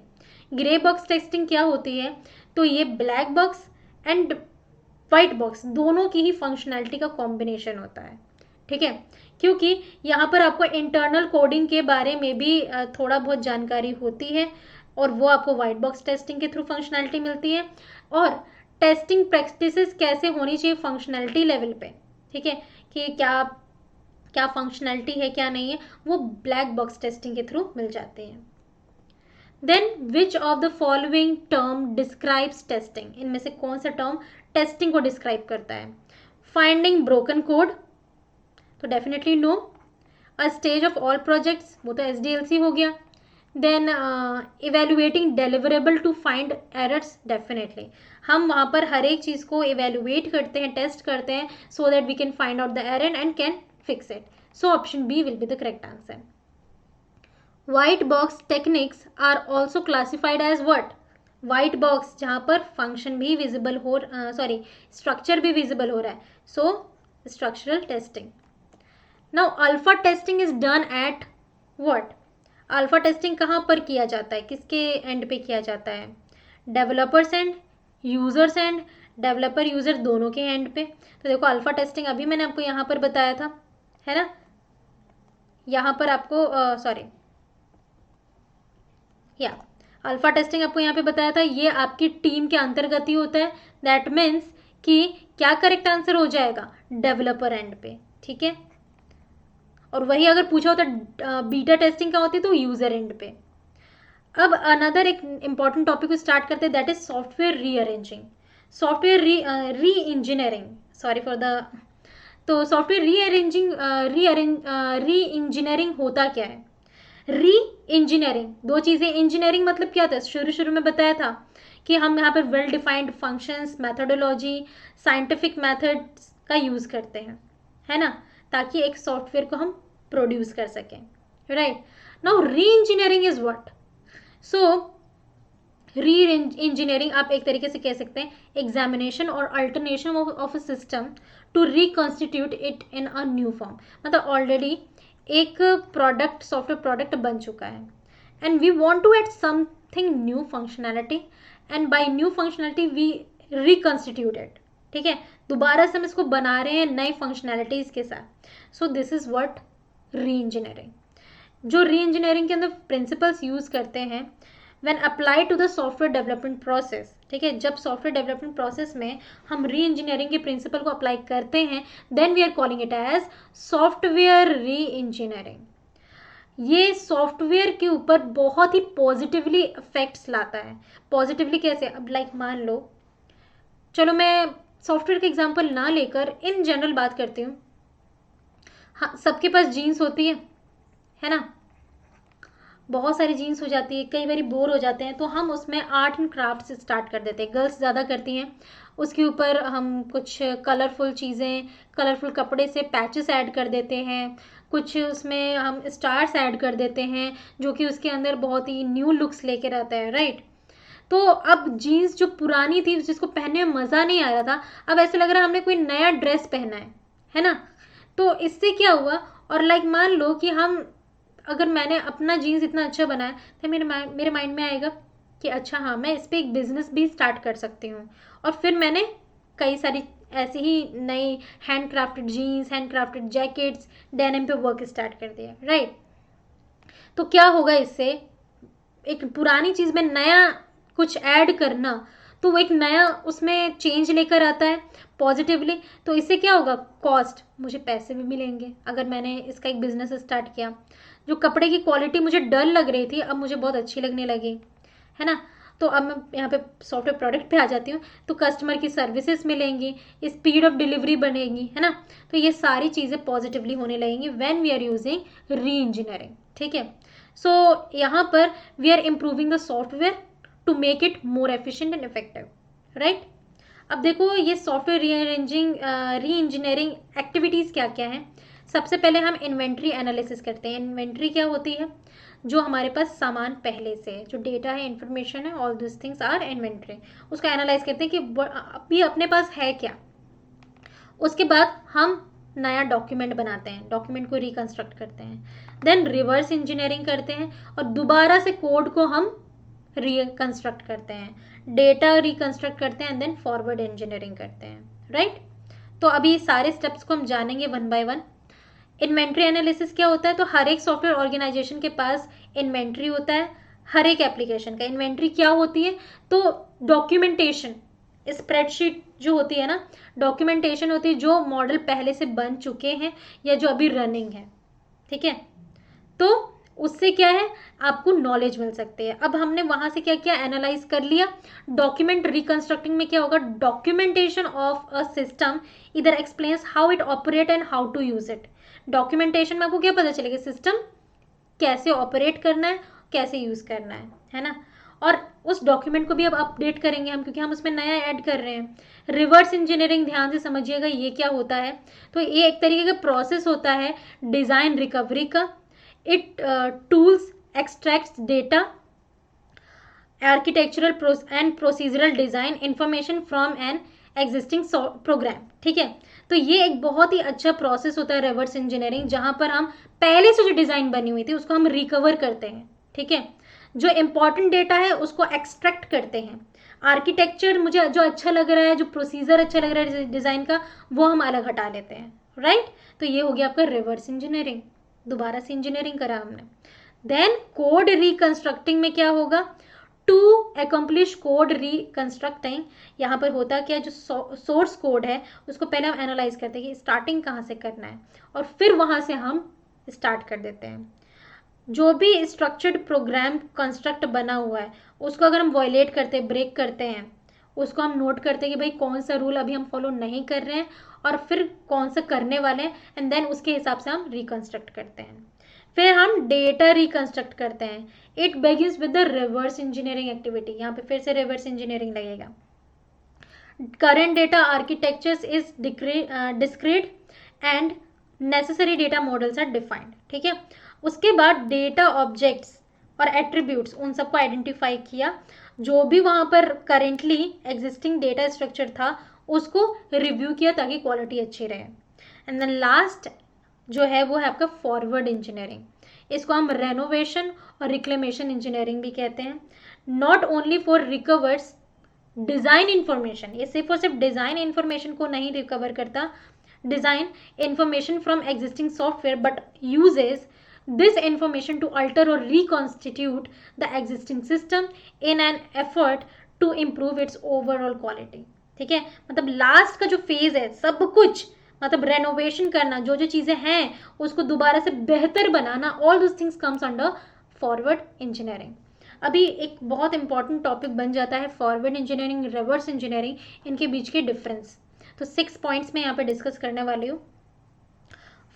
Grey box testing क्या होती है? तो ये black box and white box दोनों की ही फंक्शनैलिटी का कॉम्बिनेशन होता है, ठीक है। क्योंकि यहाँ पर आपको इंटरनल कोडिंग के बारे में भी थोड़ा बहुत जानकारी होती है और वो आपको वाइट बॉक्स टेस्टिंग के थ्रू फंक्शनैलिटी मिलती है। और टेस्टिंग प्रैक्टिसेस कैसे होनी चाहिए फंक्शनैलिटी लेवल पे, ठीक है, कि क्या क्या फंक्शनैलिटी है क्या नहीं है, वो ब्लैक बॉक्स टेस्टिंग के थ्रू मिल जाते हैं। Then which of the following term describes testing? इनमें से कौन सा टर्म टेस्टिंग को डिस्क्राइब करता है? फाइंडिंग ब्रोकन कोड, तो definitely no. A stage of all projects, वो तो SDLC हो गया। Then evaluating deliverable to find errors, definitely हम वहाँ पर हर एक चीज़ को इवेल्युएट करते हैं, टेस्ट करते हैं, so that we can find out the error and can fix it. So option B will be the correct answer. White box techniques are also classified as what? White box जहाँ पर function भी visible हो structure भी visible हो रहा है, so structural testing. Now alpha testing is done at what? Alpha testing कहाँ पर किया जाता है, किसके end पे किया जाता है? Developers end, users end, developer user दोनों के एंड पे। तो देखो अल्फा टेस्टिंग अभी मैंने आपको यहाँ पर बताया था, है ना। यहाँ पर आपको अल्फा टेस्टिंग आपको यहाँ पे बताया था, ये आपकी टीम के अंतर्गत ही होता है। दैट मीन्स कि क्या करेक्ट आंसर हो जाएगा? डेवलपर एंड पे, ठीक है। और वही अगर पूछा होता बीटा टेस्टिंग क्या होती है, तो यूजर एंड पे। अब अनदर एक इंपॉर्टेंट टॉपिक को स्टार्ट करते हैं, that is software rearranging, software री इंजीनियरिंग, सॉरी फॉर द। तो सॉफ्टवेयर री इंजीनियरिंग होता क्या है? री इंजीनियरिंग, दो चीज़ें, इंजीनियरिंग मतलब क्या था, शुरू में बताया था कि हम यहाँ पर well defined functions, methodology, scientific methods का यूज़ करते हैं, है ना, ताकि एक सॉफ्टवेयर को हम प्रोड्यूस कर सकें, राइट। नाउ री इंजीनियरिंग इज व्हाट? सो री इंजीनियरिंग आप एक तरीके से कह सकते हैं एग्जामिनेशन और alternation of a system to reconstitute it in a new form. मतलब ऑलरेडी एक प्रोडक्ट, सॉफ्टवेयर प्रोडक्ट बन चुका है and we want to add something new functionality, and by new functionality we reconstitute it, ठीक है, दोबारा से हम इसको बना रहे हैं नई फंक्शनैलिटीज़ के साथ। So this is what reengineering. जो री इंजीनियरिंग के अंदर प्रिंसिपल्स यूज़ करते हैं when apply to the software development process, ठीक है, जब सॉफ्टवेयर डेवलपमेंट प्रोसेस में हम री इंजीनियरिंग के प्रिंसिपल को अप्लाई करते हैं, then we are calling it as software reengineering. ये सॉफ्टवेयर के ऊपर बहुत ही पॉजिटिवली इफेक्ट्स लाता है। पॉजिटिवली कैसे? अब लाइक मान लो, चलो मैं सॉफ्टवेयर का एग्जांपल ना लेकर इन जनरल बात करती हूँ। हाँ, सबके पास जीन्स होती है ना, बहुत सारी जीन्स हो जाती है, कई बार बोर हो जाते हैं तो हम उसमें आर्ट एंड क्राफ्ट से स्टार्ट कर देते हैं, गर्ल्स ज़्यादा करती हैं। उसके ऊपर हम कुछ कलरफुल चीज़ें, कलरफुल कपड़े से पैचेस ऐड कर देते हैं, कुछ उसमें हम स्टार्स ऐड कर देते हैं जो कि उसके अंदर बहुत ही न्यू लुक्स लेकर आता है, राइट। तो अब जीन्स जो पुरानी थी, जिसको पहनने में मज़ा नहीं आ रहा था, अब ऐसा लग रहा है हमने कोई नया ड्रेस पहना है ना। तो इससे क्या हुआ, और लाइक मान लो कि हम, अगर मैंने अपना जीन्स इतना अच्छा बनाया तो मेरे माइंड में आएगा कि अच्छा हाँ, मैं इस पर एक बिजनेस भी स्टार्ट कर सकती हूँ। और फिर मैंने कई सारी ऐसी ही नई hand crafted jeans, hand crafted jackets, denim पे वर्क स्टार्ट कर दिया, राइट। तो क्या होगा इससे, एक पुरानी चीज़ में नया कुछ ऐड करना, तो वो एक नया उसमें चेंज लेकर आता है पॉजिटिवली। तो इससे क्या होगा, कॉस्ट, मुझे पैसे भी मिलेंगे अगर मैंने इसका एक बिजनेस स्टार्ट किया। जो कपड़े की क्वालिटी मुझे डल लग रही थी, अब मुझे बहुत अच्छी लगने लगी, है ना। तो अब मैं यहाँ पे सॉफ्टवेयर प्रोडक्ट पे आ जाती हूँ, तो कस्टमर की सर्विसेज मिलेंगी, स्पीड ऑफ डिलीवरी बनेगी, है ना। तो ये सारी चीज़ें पॉजिटिवली होने लगेंगी when we are using reengineering, ठीक है। सो यहाँ पर we are improving the software to make it more efficient and effective, right. अब देखो ये सॉफ्टवेयर री इंजीनियरिंग एक्टिविटीज़ क्या क्या हैं। सबसे पहले हम इन्वेंट्री एनालिसिस करते हैं। इन्वेंट्री क्या होती है, जो हमारे पास सामान पहले से है, जो डेटा है, इंफॉर्मेशन है, all this things are inventory. उसका एनालाइज करते हैं कि अभी अपने पास है क्या। उसके बाद हम नया डॉक्यूमेंट बनाते हैं, डॉक्यूमेंट को रिकंस्ट्रक्ट करते हैं। देन रिवर्स इंजीनियरिंग करते हैं और दोबारा से कोड को हम रिकंस्ट्रक्ट करते हैं, डेटा रिकंस्ट्रक्ट करते हैं, एंड देन फॉरवर्ड इंजीनियरिंग करते हैं, राइट। तो अभी सारे स्टेप्स को हम जानेंगे one by one. Inventory analysis क्या होता है, तो हर एक सॉफ्टवेयर ऑर्गेनाइजेशन के पास इन्वेंट्री होता है। हर एक एप्लीकेशन का इन्वेंट्री क्या होती है, तो डॉक्यूमेंटेशन, स्प्रेडशीट जो होती है ना, डॉक्यूमेंटेशन होती है जो मॉडल पहले से बन चुके हैं या जो अभी रनिंग है, ठीक है। तो उससे क्या है, आपको नॉलेज मिल सकती है। अब हमने वहां से क्या क्या एनालाइज कर लिया। डॉक्यूमेंट रिकंस्ट्रक्टिंग में क्या होगा, डॉक्यूमेंटेशन ऑफ अ सिस्टम इधर explains how it operate and how to use it. Documentation में आपको क्या पता चलेगा, सिस्टम कैसे ऑपरेट करना है, कैसे यूज करना है ना। और उस डॉक्यूमेंट को भी अब अपडेट करेंगे हम, क्योंकि हम उसमें नया ऐड कर रहे हैं। रिवर्स इंजीनियरिंग ध्यान से समझिएगा, ये क्या होता है, तो ये एक तरीके का प्रोसेस होता है डिजाइन रिकवरी का। It tools extracts data, architectural and procedural design information from an existing program, ठीक है। तो ये एक बहुत ही अच्छा प्रोसेस होता है रिवर्स इंजीनियरिंग, जहां पर हम पहले से जो डिजाइन बनी हुई थी उसको हम रिकवर करते हैं, ठीक है। जो इंपॉर्टेंट डेटा है उसको एक्सट्रैक्ट करते हैं। आर्किटेक्चर मुझे जो अच्छा लग रहा है, जो प्रोसीजर अच्छा लग रहा है डिजाइन का, वो हम अलग हटा लेते हैं, राइट। तो ये हो गया आपका रिवर्स इंजीनियरिंग, दोबारा से इंजीनियरिंग करा हमने। देन कोड रिकंस्ट्रक्टिंग में क्या होगा, टू अकम्प्लिश कोड रिकंस्ट्रक्टिंग, यहाँ पर होता क्या है, जो सोर्स कोड है उसको पहले हम एनालाइज करते हैं कि स्टार्टिंग कहाँ से करना है, और फिर वहाँ से हम स्टार्ट कर देते हैं। जो भी स्ट्रक्चर्ड प्रोग्राम कंस्ट्रक्ट बना हुआ है उसको अगर हम वॉयलेट करते हैं, ब्रेक करते हैं, उसको हम नोट करते हैं कि भाई कौन सा रूल अभी हम फॉलो नहीं कर रहे हैं और फिर कौन सा करने वाले हैं, एंड देन उसके हिसाब से हम रिकंस्ट्रक्ट करते हैं। फिर हम डेटा रिकंस्ट्रक्ट करते हैं। It begins with the reverse engineering activity, यहाँ पे फिर से रिवर्स इंजीनियरिंग लगेगा। Current data architectures is discrete and necessary data models are defined, ठीक है। उसके बाद डेटा ऑब्जेक्ट्स और एट्रीब्यूट्स, उन सबको आइडेंटिफाई किया। जो भी वहाँ पर करेंटली एग्जिस्टिंग डेटा स्ट्रक्चर था उसको रिव्यू किया ताकि क्वालिटी अच्छी रहे। एंड देन लास्ट जो है वो है आपका फॉरवर्ड इंजीनियरिंग। इसको हम रेनोवेशन और रिक्लेमेशन इंजीनियरिंग भी कहते हैं। Not only for recovers design information, ये सिर्फ और सिर्फ डिज़ाइन इंफॉर्मेशन को नहीं रिकवर करता, design information from existing software, but uses this information to alter or reconstitute the existing system in an effort to improve its overall quality. ठीक है, मतलब लास्ट का जो फेज है, सब कुछ मतलब रेनोवेशन करना, जो जो चीजें हैं उसको दोबारा से बेहतर बनाना, all those things comes under forward engineering. अभी एक बहुत इंपॉर्टेंट टॉपिक बन जाता है फॉरवर्ड इंजीनियरिंग, रिवर्स इंजीनियरिंग, इनके बीच के डिफरेंस. तो 6 पॉइंट्स में यहाँ पे डिस्कस करने वाली हूँ.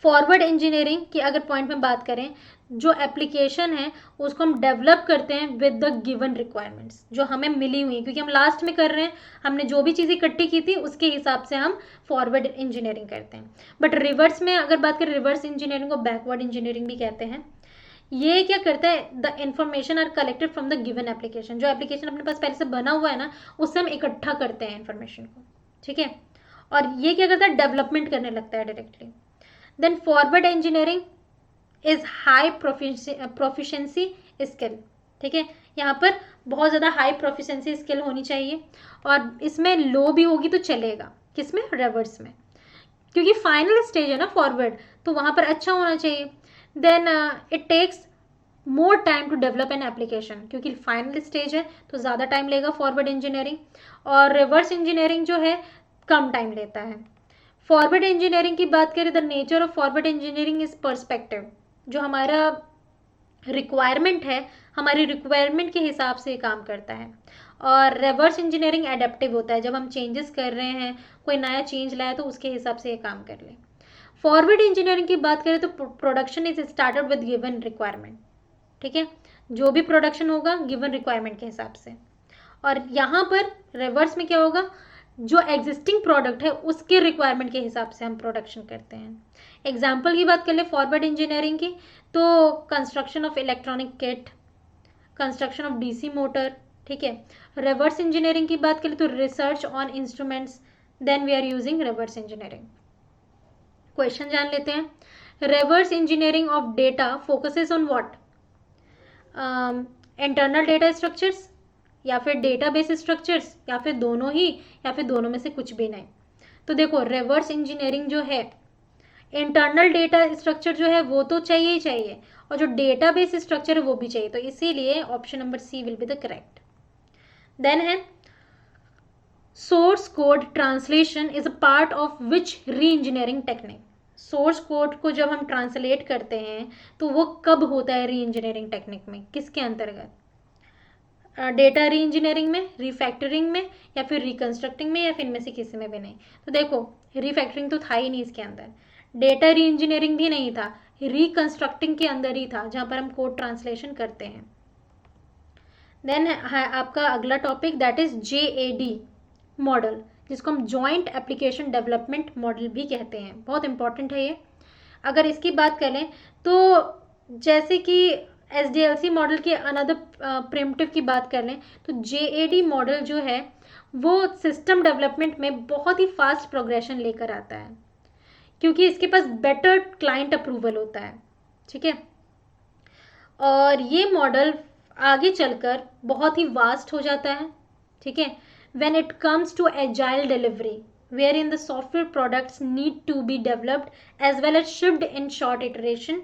फॉरवर्ड इंजीनियरिंग की अगर पॉइंट में बात करें, जो एप्लीकेशन है उसको हम डेवलप करते हैं विद द गिवन रिक्वायरमेंट्स जो हमें मिली हुई है, क्योंकि हम लास्ट में कर रहे हैं, हमने जो भी चीज़ इकट्ठी की थी उसके हिसाब से हम फॉरवर्ड इंजीनियरिंग करते हैं. बट रिवर्स में अगर बात करें, रिवर्स इंजीनियरिंग को बैकवर्ड इंजीनियरिंग भी कहते हैं. ये क्या करता है, the information are collected from the given application, जो एप्लीकेशन अपने पास पहले से बना हुआ है ना, उससे हम इकट्ठा करते हैं इन्फॉर्मेशन को. ठीक है, और ये क्या करता है, डेवलपमेंट करने लगता है directly. Then forward engineering is high proficiency skill. ठीक है, यहाँ पर बहुत ज़्यादा हाई प्रोफिशिएंसी स्किल होनी चाहिए, और इसमें लो भी होगी तो चलेगा. किसमें, रिवर्स में, क्योंकि फाइनल स्टेज है ना फॉरवर्ड, तो वहाँ पर अच्छा होना चाहिए. Then it takes more time to develop an application, क्योंकि फाइनल स्टेज है तो ज़्यादा टाइम लेगा फॉरवर्ड इंजीनियरिंग, और रिवर्स इंजीनियरिंग जो है कम टाइम लेता है. फॉरवर्ड इंजीनियरिंग की बात करें, the nature of forward engineering is perspective. जो हमारा रिक्वायरमेंट है, हमारी रिक्वायरमेंट के हिसाब से काम करता है. और रिवर्स इंजीनियरिंग एडेप्टिव होता है, जब हम चेंजेस कर रहे हैं, कोई नया चेंज लाया तो उसके हिसाब से ये काम कर ले. फॉरवर्ड इंजीनियरिंग की बात करें तो production is started with given requirement. ठीक है, जो भी प्रोडक्शन होगा गिवन रिक्वायरमेंट के हिसाब से. और यहाँ पर रिवर्स में क्या होगा, जो एग्जिस्टिंग प्रोडक्ट है उसके रिक्वायरमेंट के हिसाब से हम प्रोडक्शन करते हैं. एग्जाम्पल की बात कर ले फॉरवर्ड इंजीनियरिंग की, तो construction of electronic kit, construction of DC motor. ठीक है, रिवर्स इंजीनियरिंग की बात करें तो research on instruments, then we are using reverse engineering. Question जान लेते हैं. Reverse engineering of data focuses on what, internal data structures, या फिर डेटाबेस स्ट्रक्चर्स, या फिर दोनों ही, या फिर दोनों में से कुछ भी नहीं. तो देखो रिवर्स इंजीनियरिंग जो है, इंटरनल डेटा स्ट्रक्चर जो है वो तो चाहिए ही चाहिए, और जो डेटाबेस स्ट्रक्चर है वो भी चाहिए, तो इसीलिए option number C will be the correct. Then है source code translation is a part of which re engineering technique. Source code को जब हम ट्रांसलेट करते हैं तो वो कब होता है री इंजीनियरिंग टेक्निक में, किसके अंतर्गत, डेटा री इंजीनियरिंग में, रिफैक्टरिंग में, या फिर रिकंस्ट्रक्टिंग में, या फिर इनमें से किसी में भी नहीं. तो देखो रिफैक्टरिंग तो था ही नहीं इसके अंदर, डेटा री इंजीनियरिंग भी नहीं था, रिकंस्ट्रक्टिंग के अंदर ही था जहाँ पर हम कोड ट्रांसलेशन करते हैं. देन है आपका अगला topic, that is JAD model, जिसको हम जॉइंट एप्लीकेशन डेवलपमेंट मॉडल भी कहते हैं. बहुत इंपॉर्टेंट है ये. अगर इसकी बात करें तो जैसे कि SDLC मॉडल के अनदर प्रिमिटिव की बात कर लें तो JAD मॉडल जो है वो सिस्टम डेवलपमेंट में बहुत ही फास्ट प्रोग्रेशन लेकर आता है, क्योंकि इसके पास बेटर क्लाइंट अप्रूवल होता है. ठीक है, और ये मॉडल आगे चलकर बहुत ही वास्ट हो जाता है. ठीक है, when it comes to agile delivery wherein the software products need to be developed as well as shipped in short iteration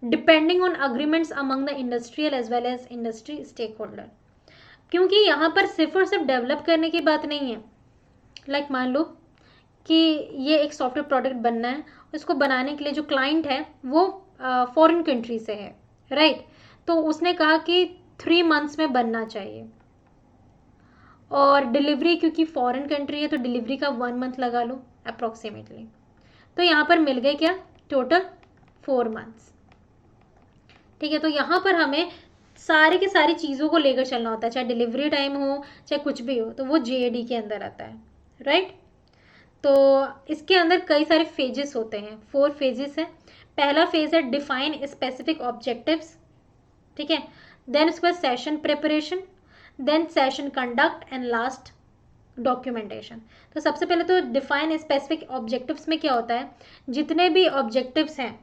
depending on agreements among the industrial as well as industry stakeholder. क्योंकि यहाँ पर सिर्फ और सिर्फ develop करने की बात नहीं है. लाइक मान लो कि ये एक सॉफ्टवेयर प्रोडक्ट बनना है, उसको बनाने के लिए जो क्लाइंट है वो फॉरेन कंट्री से है, राइट. तो उसने कहा कि 3 months में बनना चाहिए, और डिलीवरी क्योंकि फॉरेन कंट्री है तो डिलीवरी का 1 month लगा लो अप्रॉक्सीमेटली. तो यहाँ पर मिल गए क्या, टोटल 4 months. ठीक है, तो यहाँ पर हमें सारी की सारी चीज़ों को लेकर चलना होता है, चाहे डिलीवरी टाइम हो चाहे कुछ भी हो, तो वो JAD के अंदर आता है, राइट. तो इसके अंदर कई सारे फेजेस होते हैं, 4 phases हैं. पहला फेज है डिफाइन स्पेसिफिक ऑब्जेक्टिव्स. ठीक है, देन उसके बाद session preparation, then session conduct, and last documentation. तो सबसे पहले तो डिफाइन स्पेसिफिक ऑब्जेक्टिव्स में क्या होता है, जितने भी ऑब्जेक्टिव्स हैं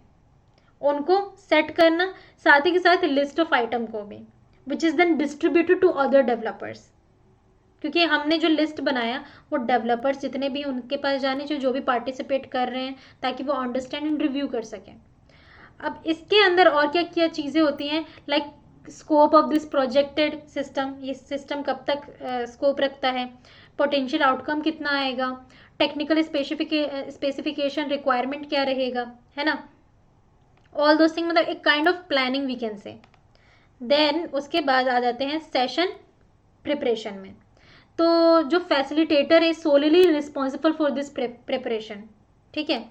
उनको सेट करना, साथ ही के साथ लिस्ट ऑफ आइटम को भी, which is then distributed to other developers. क्योंकि हमने जो लिस्ट बनाया वो डेवलपर्स जितने भी उनके पास जाने जो भी पार्टिसिपेट कर रहे हैं, ताकि वो अंडरस्टैंड एंड रिव्यू कर सकें. अब इसके अंदर और क्या क्या चीज़ें होती हैं, like scope of this projected system, ये सिस्टम कब तक स्कोप रखता है, पोटेंशियल आउटकम कितना आएगा, टेक्निकल स्पेसिफिकेशन रिक्वायरमेंट क्या रहेगा, है ना, ऑल दोस थिंग, मतलब एक kind of planning we can say. Then उसके बाद आ जाते हैं सेशन प्रिपरेशन में। तो जो फैसिलिटेटर है सोलिली रिस्पॉन्सिबल फॉर दिस प्रिपरेशन, ठीक है,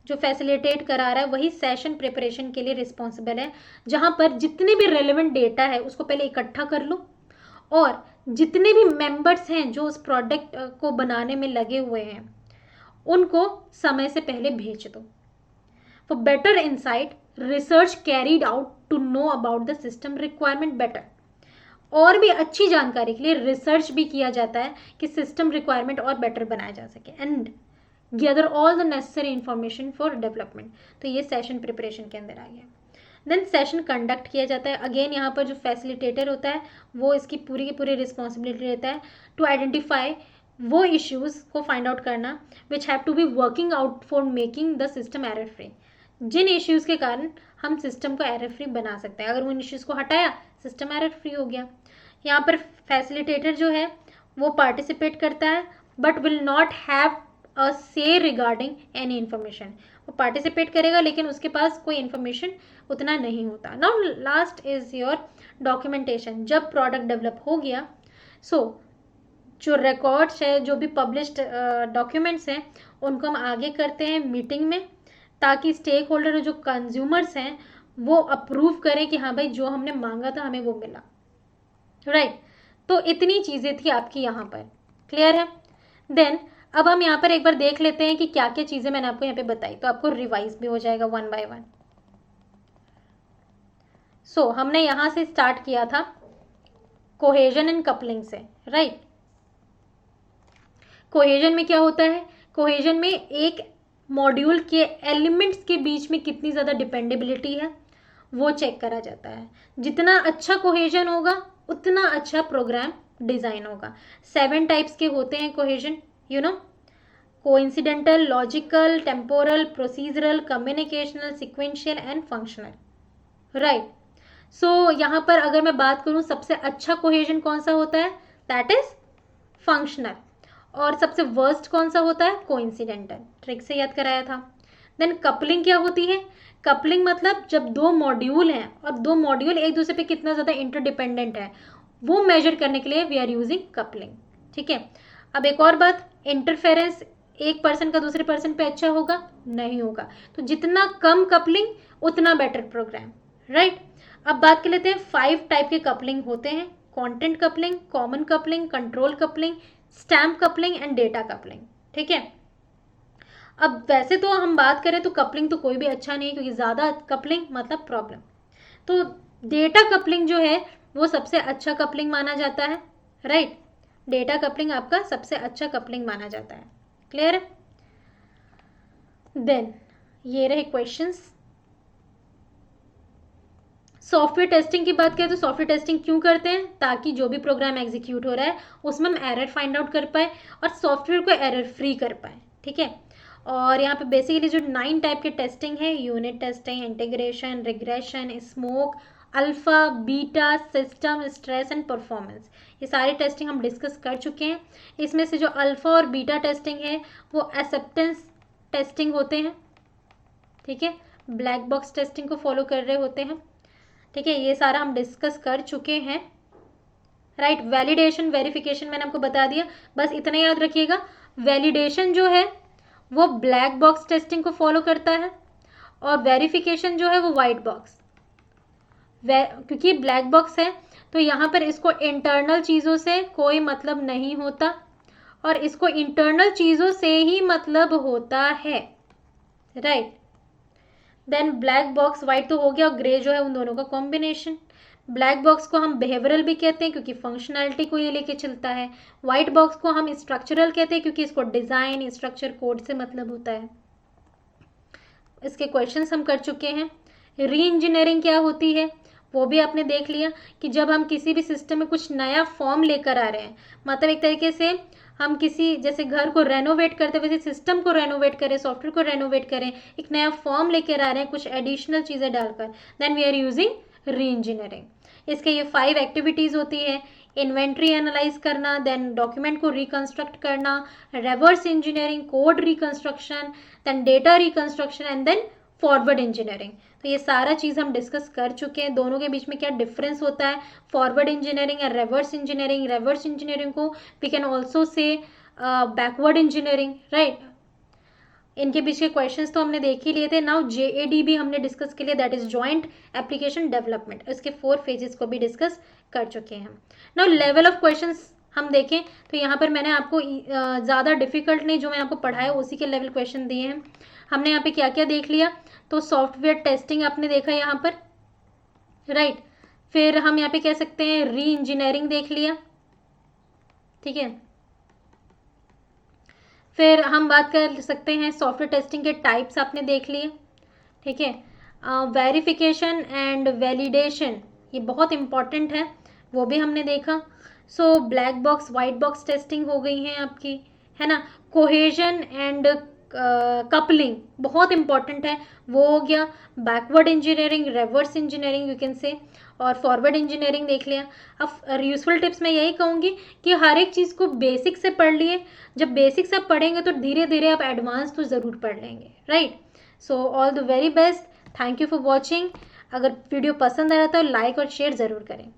जो फैसिलिटेट करा रहा है वही सेशन प्रिपरेशन के लिए रिस्पॉन्सिबल है, जहाँ पर जितने भी रेलिवेंट डेटा है उसको पहले इकट्ठा कर लो, और जितने भी मेंबर्स हैं जो उस प्रोडक्ट को बनाने में लगे हुए हैं उनको समय से पहले भेज दो। For better insight research carried out to know about the system requirement better, और भी अच्छी जानकारी के लिए रिसर्च भी किया जाता है कि सिस्टम रिक्वायरमेंट और बेटर बनाया जा सके, and gather all the necessary information for development. तो ये सेशन प्रिपरेशन के अंदर आ गया। देन सेशन कंडक्ट किया जाता है। अगेन यहाँ पर जो फैसिलिटेटर होता है वो इसकी पूरी की पूरी रिस्पॉन्सिबिलिटी रहता है टू आइडेंटिफाई वो इश्यूज को फाइंड आउट करना which have to be working out for making the system error free, जिन इश्यूज के कारण हम सिस्टम को एरर फ्री बना सकते हैं। अगर उन इश्यूज को हटाया सिस्टम एरर फ्री हो गया। यहाँ पर फैसिलिटेटर जो है वो पार्टिसिपेट करता है but will not have a से रिगार्डिंग एनी इन्फॉर्मेशन। वो पार्टिसिपेट करेगा लेकिन उसके पास कोई इन्फॉर्मेशन उतना नहीं होता। Now last is your documentation. जब प्रोडक्ट डेवलप हो गया जो रिकॉर्ड्स है, जो भी पब्लिश्ड डॉक्यूमेंट्स हैं उनको हम आगे करते हैं मीटिंग में, ताकि स्टेक होल्डर जो कंज्यूमर्स हैं वो अप्रूव करें कि हाँ भाई जो हमने मांगा था हमें वो मिला, राइट। तो इतनी चीज़ें थी आपकी यहाँ पर, क्लियर है। देन अब हम यहाँ पर एक बार देख लेते हैं कि क्या क्या चीज़ें मैंने आपको यहाँ पे बताई, तो आपको रिवाइज भी हो जाएगा वन बाय वन। सो हमने यहाँ से स्टार्ट किया था कोहेजन एंड कपलिंग से, राइट। कोहेजन में क्या होता है, कोहेजन में एक मॉड्यूल के एलिमेंट्स के बीच में कितनी ज़्यादा डिपेंडेबिलिटी है वो चेक करा जाता है। जितना अच्छा कोहेजन होगा उतना अच्छा प्रोग्राम डिज़ाइन होगा। 7 टाइप्स के होते हैं cohesion, you know, coincidental, logical, temporal, procedural, communicational, sequential and functional, right. So यहाँ पर अगर मैं बात करूँ सबसे अच्छा कोहेजन कौन सा होता है, दैट इज फंक्शनल, और सबसे वर्स्ट कौन सा होता है, कोइंसिडेंटल। ट्रिक से याद कराया था। देन कपलिंग क्या होती है, कपलिंग मतलब जब दो मॉड्यूल हैं और दो मॉड्यूल एक दूसरे पे कितना ज़्यादा इंटरडिपेंडेंट है वो मेजर करने के लिए वी आर यूजिंग कपलिंग, ठीक है। अब एक और बात, इंटरफेरेंस एक पर्सन का दूसरे पर्सन पे अच्छा होगा नहीं होगा, तो जितना कम कपलिंग उतना बेटर प्रोग्राम, राइट। अब बात कर लेते हैं 5 टाइप के कपलिंग होते हैं, content coupling, common coupling, control coupling, stamp coupling and data coupling, ठीक है। अब वैसे तो हम बात करें तो कपलिंग तो कोई भी अच्छा नहीं, क्योंकि ज़्यादा कपलिंग मतलब प्रॉब्लम। तो डेटा कपलिंग जो है वो सबसे अच्छा कपलिंग माना जाता है, राइट। डेटा कपलिंग आपका सबसे अच्छा कपलिंग माना जाता है, क्लियर है। देन ये रहे क्वेश्चंस। सॉफ्टवेयर टेस्टिंग की बात करें तो सॉफ्टवेयर टेस्टिंग क्यों करते हैं, ताकि जो भी प्रोग्राम एग्जीक्यूट हो रहा है उसमें हम एरर फाइंड आउट कर पाए और सॉफ्टवेयर को एरर फ्री कर पाए, ठीक है। और यहाँ पे बेसिकली जो 9 टाइप के टेस्टिंग है, unit testing, integration, regression, smoke, alpha, beta, system, stress and performance, ये सारी टेस्टिंग हम डिस्कस कर चुके हैं। इसमें से जो अल्फा और बीटा टेस्टिंग है वो एक्सेप्टेंस टेस्टिंग होते हैं, ठीक है, ब्लैक बॉक्स टेस्टिंग को फॉलो कर रहे होते हैं, ठीक है। ये सारा हम डिस्कस कर चुके हैं, राइट। वैलिडेशन, वेरिफिकेशन मैंने आपको बता दिया, बस इतना याद रखिएगा। वैलिडेशन जो है वो ब्लैक बॉक्स टेस्टिंग को फॉलो करता है और वेरिफिकेशन जो है वो वाइट बॉक्स, क्योंकि ब्लैक बॉक्स है तो यहाँ पर इसको इंटरनल चीज़ों से कोई मतलब नहीं होता और इसको इंटरनल चीज़ों से ही मतलब होता है, right. Then black box, white तो हो गया, और ग्रे जो है उन दोनों का कॉम्बिनेशन। ब्लैक बॉक्स को हम बिहेवियरल भी कहते हैं क्योंकि फंक्शनैलिटी को ये लेके चलता है। वाइट बॉक्स को हम स्ट्रक्चरल कहते हैं क्योंकि इसको डिज़ाइन, स्ट्रक्चर, कोड से मतलब होता है। इसके क्वेश्चंस हम कर चुके हैं। री इंजीनियरिंग क्या होती है वो भी आपने देख लिया कि जब हम किसी भी सिस्टम में कुछ नया फॉर्म लेकर आ रहे हैं, मतलब एक तरीके से हम किसी जैसे घर को रेनोवेट करते वैसे सिस्टम को रेनोवेट करें, सॉफ्टवेयर को रेनोवेट करें, एक नया फॉर्म लेकर आ रहे हैं कुछ एडिशनल चीज़ें डालकर, then we are using reengineering. इसके ये 5 एक्टिविटीज़ होती है। इन्वेंट्री एनालाइज करना, देन डॉक्यूमेंट को रिकंस्ट्रक्ट करना, reverse engineering, code reconstruction, then data reconstruction and then forward engineering. तो ये सारा चीज़ हम डिस्कस कर चुके हैं, दोनों के बीच में क्या डिफरेंस होता है, फॉरवर्ड इंजीनियरिंग या रिवर्स इंजीनियरिंग। रिवर्स इंजीनियरिंग को we can also say backward engineering, right. इनके बीच के क्वेश्चंस तो हमने देख ही लिए थे। नाउ JAD भी हमने डिस्कस के लिए, that is joint application development, इसके 4 फेजेस को भी डिस्कस कर चुके हैं हम। नाउ लेवल ऑफ क्वेश्चंस हम देखें तो यहाँ पर मैंने आपको ज़्यादा डिफिकल्ट नहीं, जो मैं आपको पढ़ाया उसी के लेवल क्वेश्चन दिए हैं। हमने यहाँ पे क्या क्या देख लिया, तो सॉफ्टवेयर टेस्टिंग आपने देखा यहाँ पर, राइट। फिर हम यहाँ पे कह सकते हैं री इंजीनियरिंग देख लिया, ठीक है। फिर हम बात कर सकते हैं सॉफ्टवेयर टेस्टिंग के टाइप्स आपने देख लिए, ठीक है। वेरिफिकेशन एंड वैलिडेशन ये बहुत इंपॉर्टेंट है, वो भी हमने देखा। So black box white box testing हो गई है आपकी, है ना। कोहेजन एंड कपलिंग बहुत इंपॉर्टेंट है, वो हो गया। Backward engineering, reverse engineering you can से, और फॉरवर्ड इंजीनियरिंग देख लिया। अब यूजफुल टिप्स मैं यही कहूँगी कि हर एक चीज़ को बेसिक से पढ़ लिए, जब बेसिक से आप पढ़ेंगे तो धीरे धीरे आप एडवांस तो ज़रूर पढ़ लेंगे, right. So all the very best, thank you for watching. अगर वीडियो पसंद आया तो लाइक और शेयर ज़रूर करें।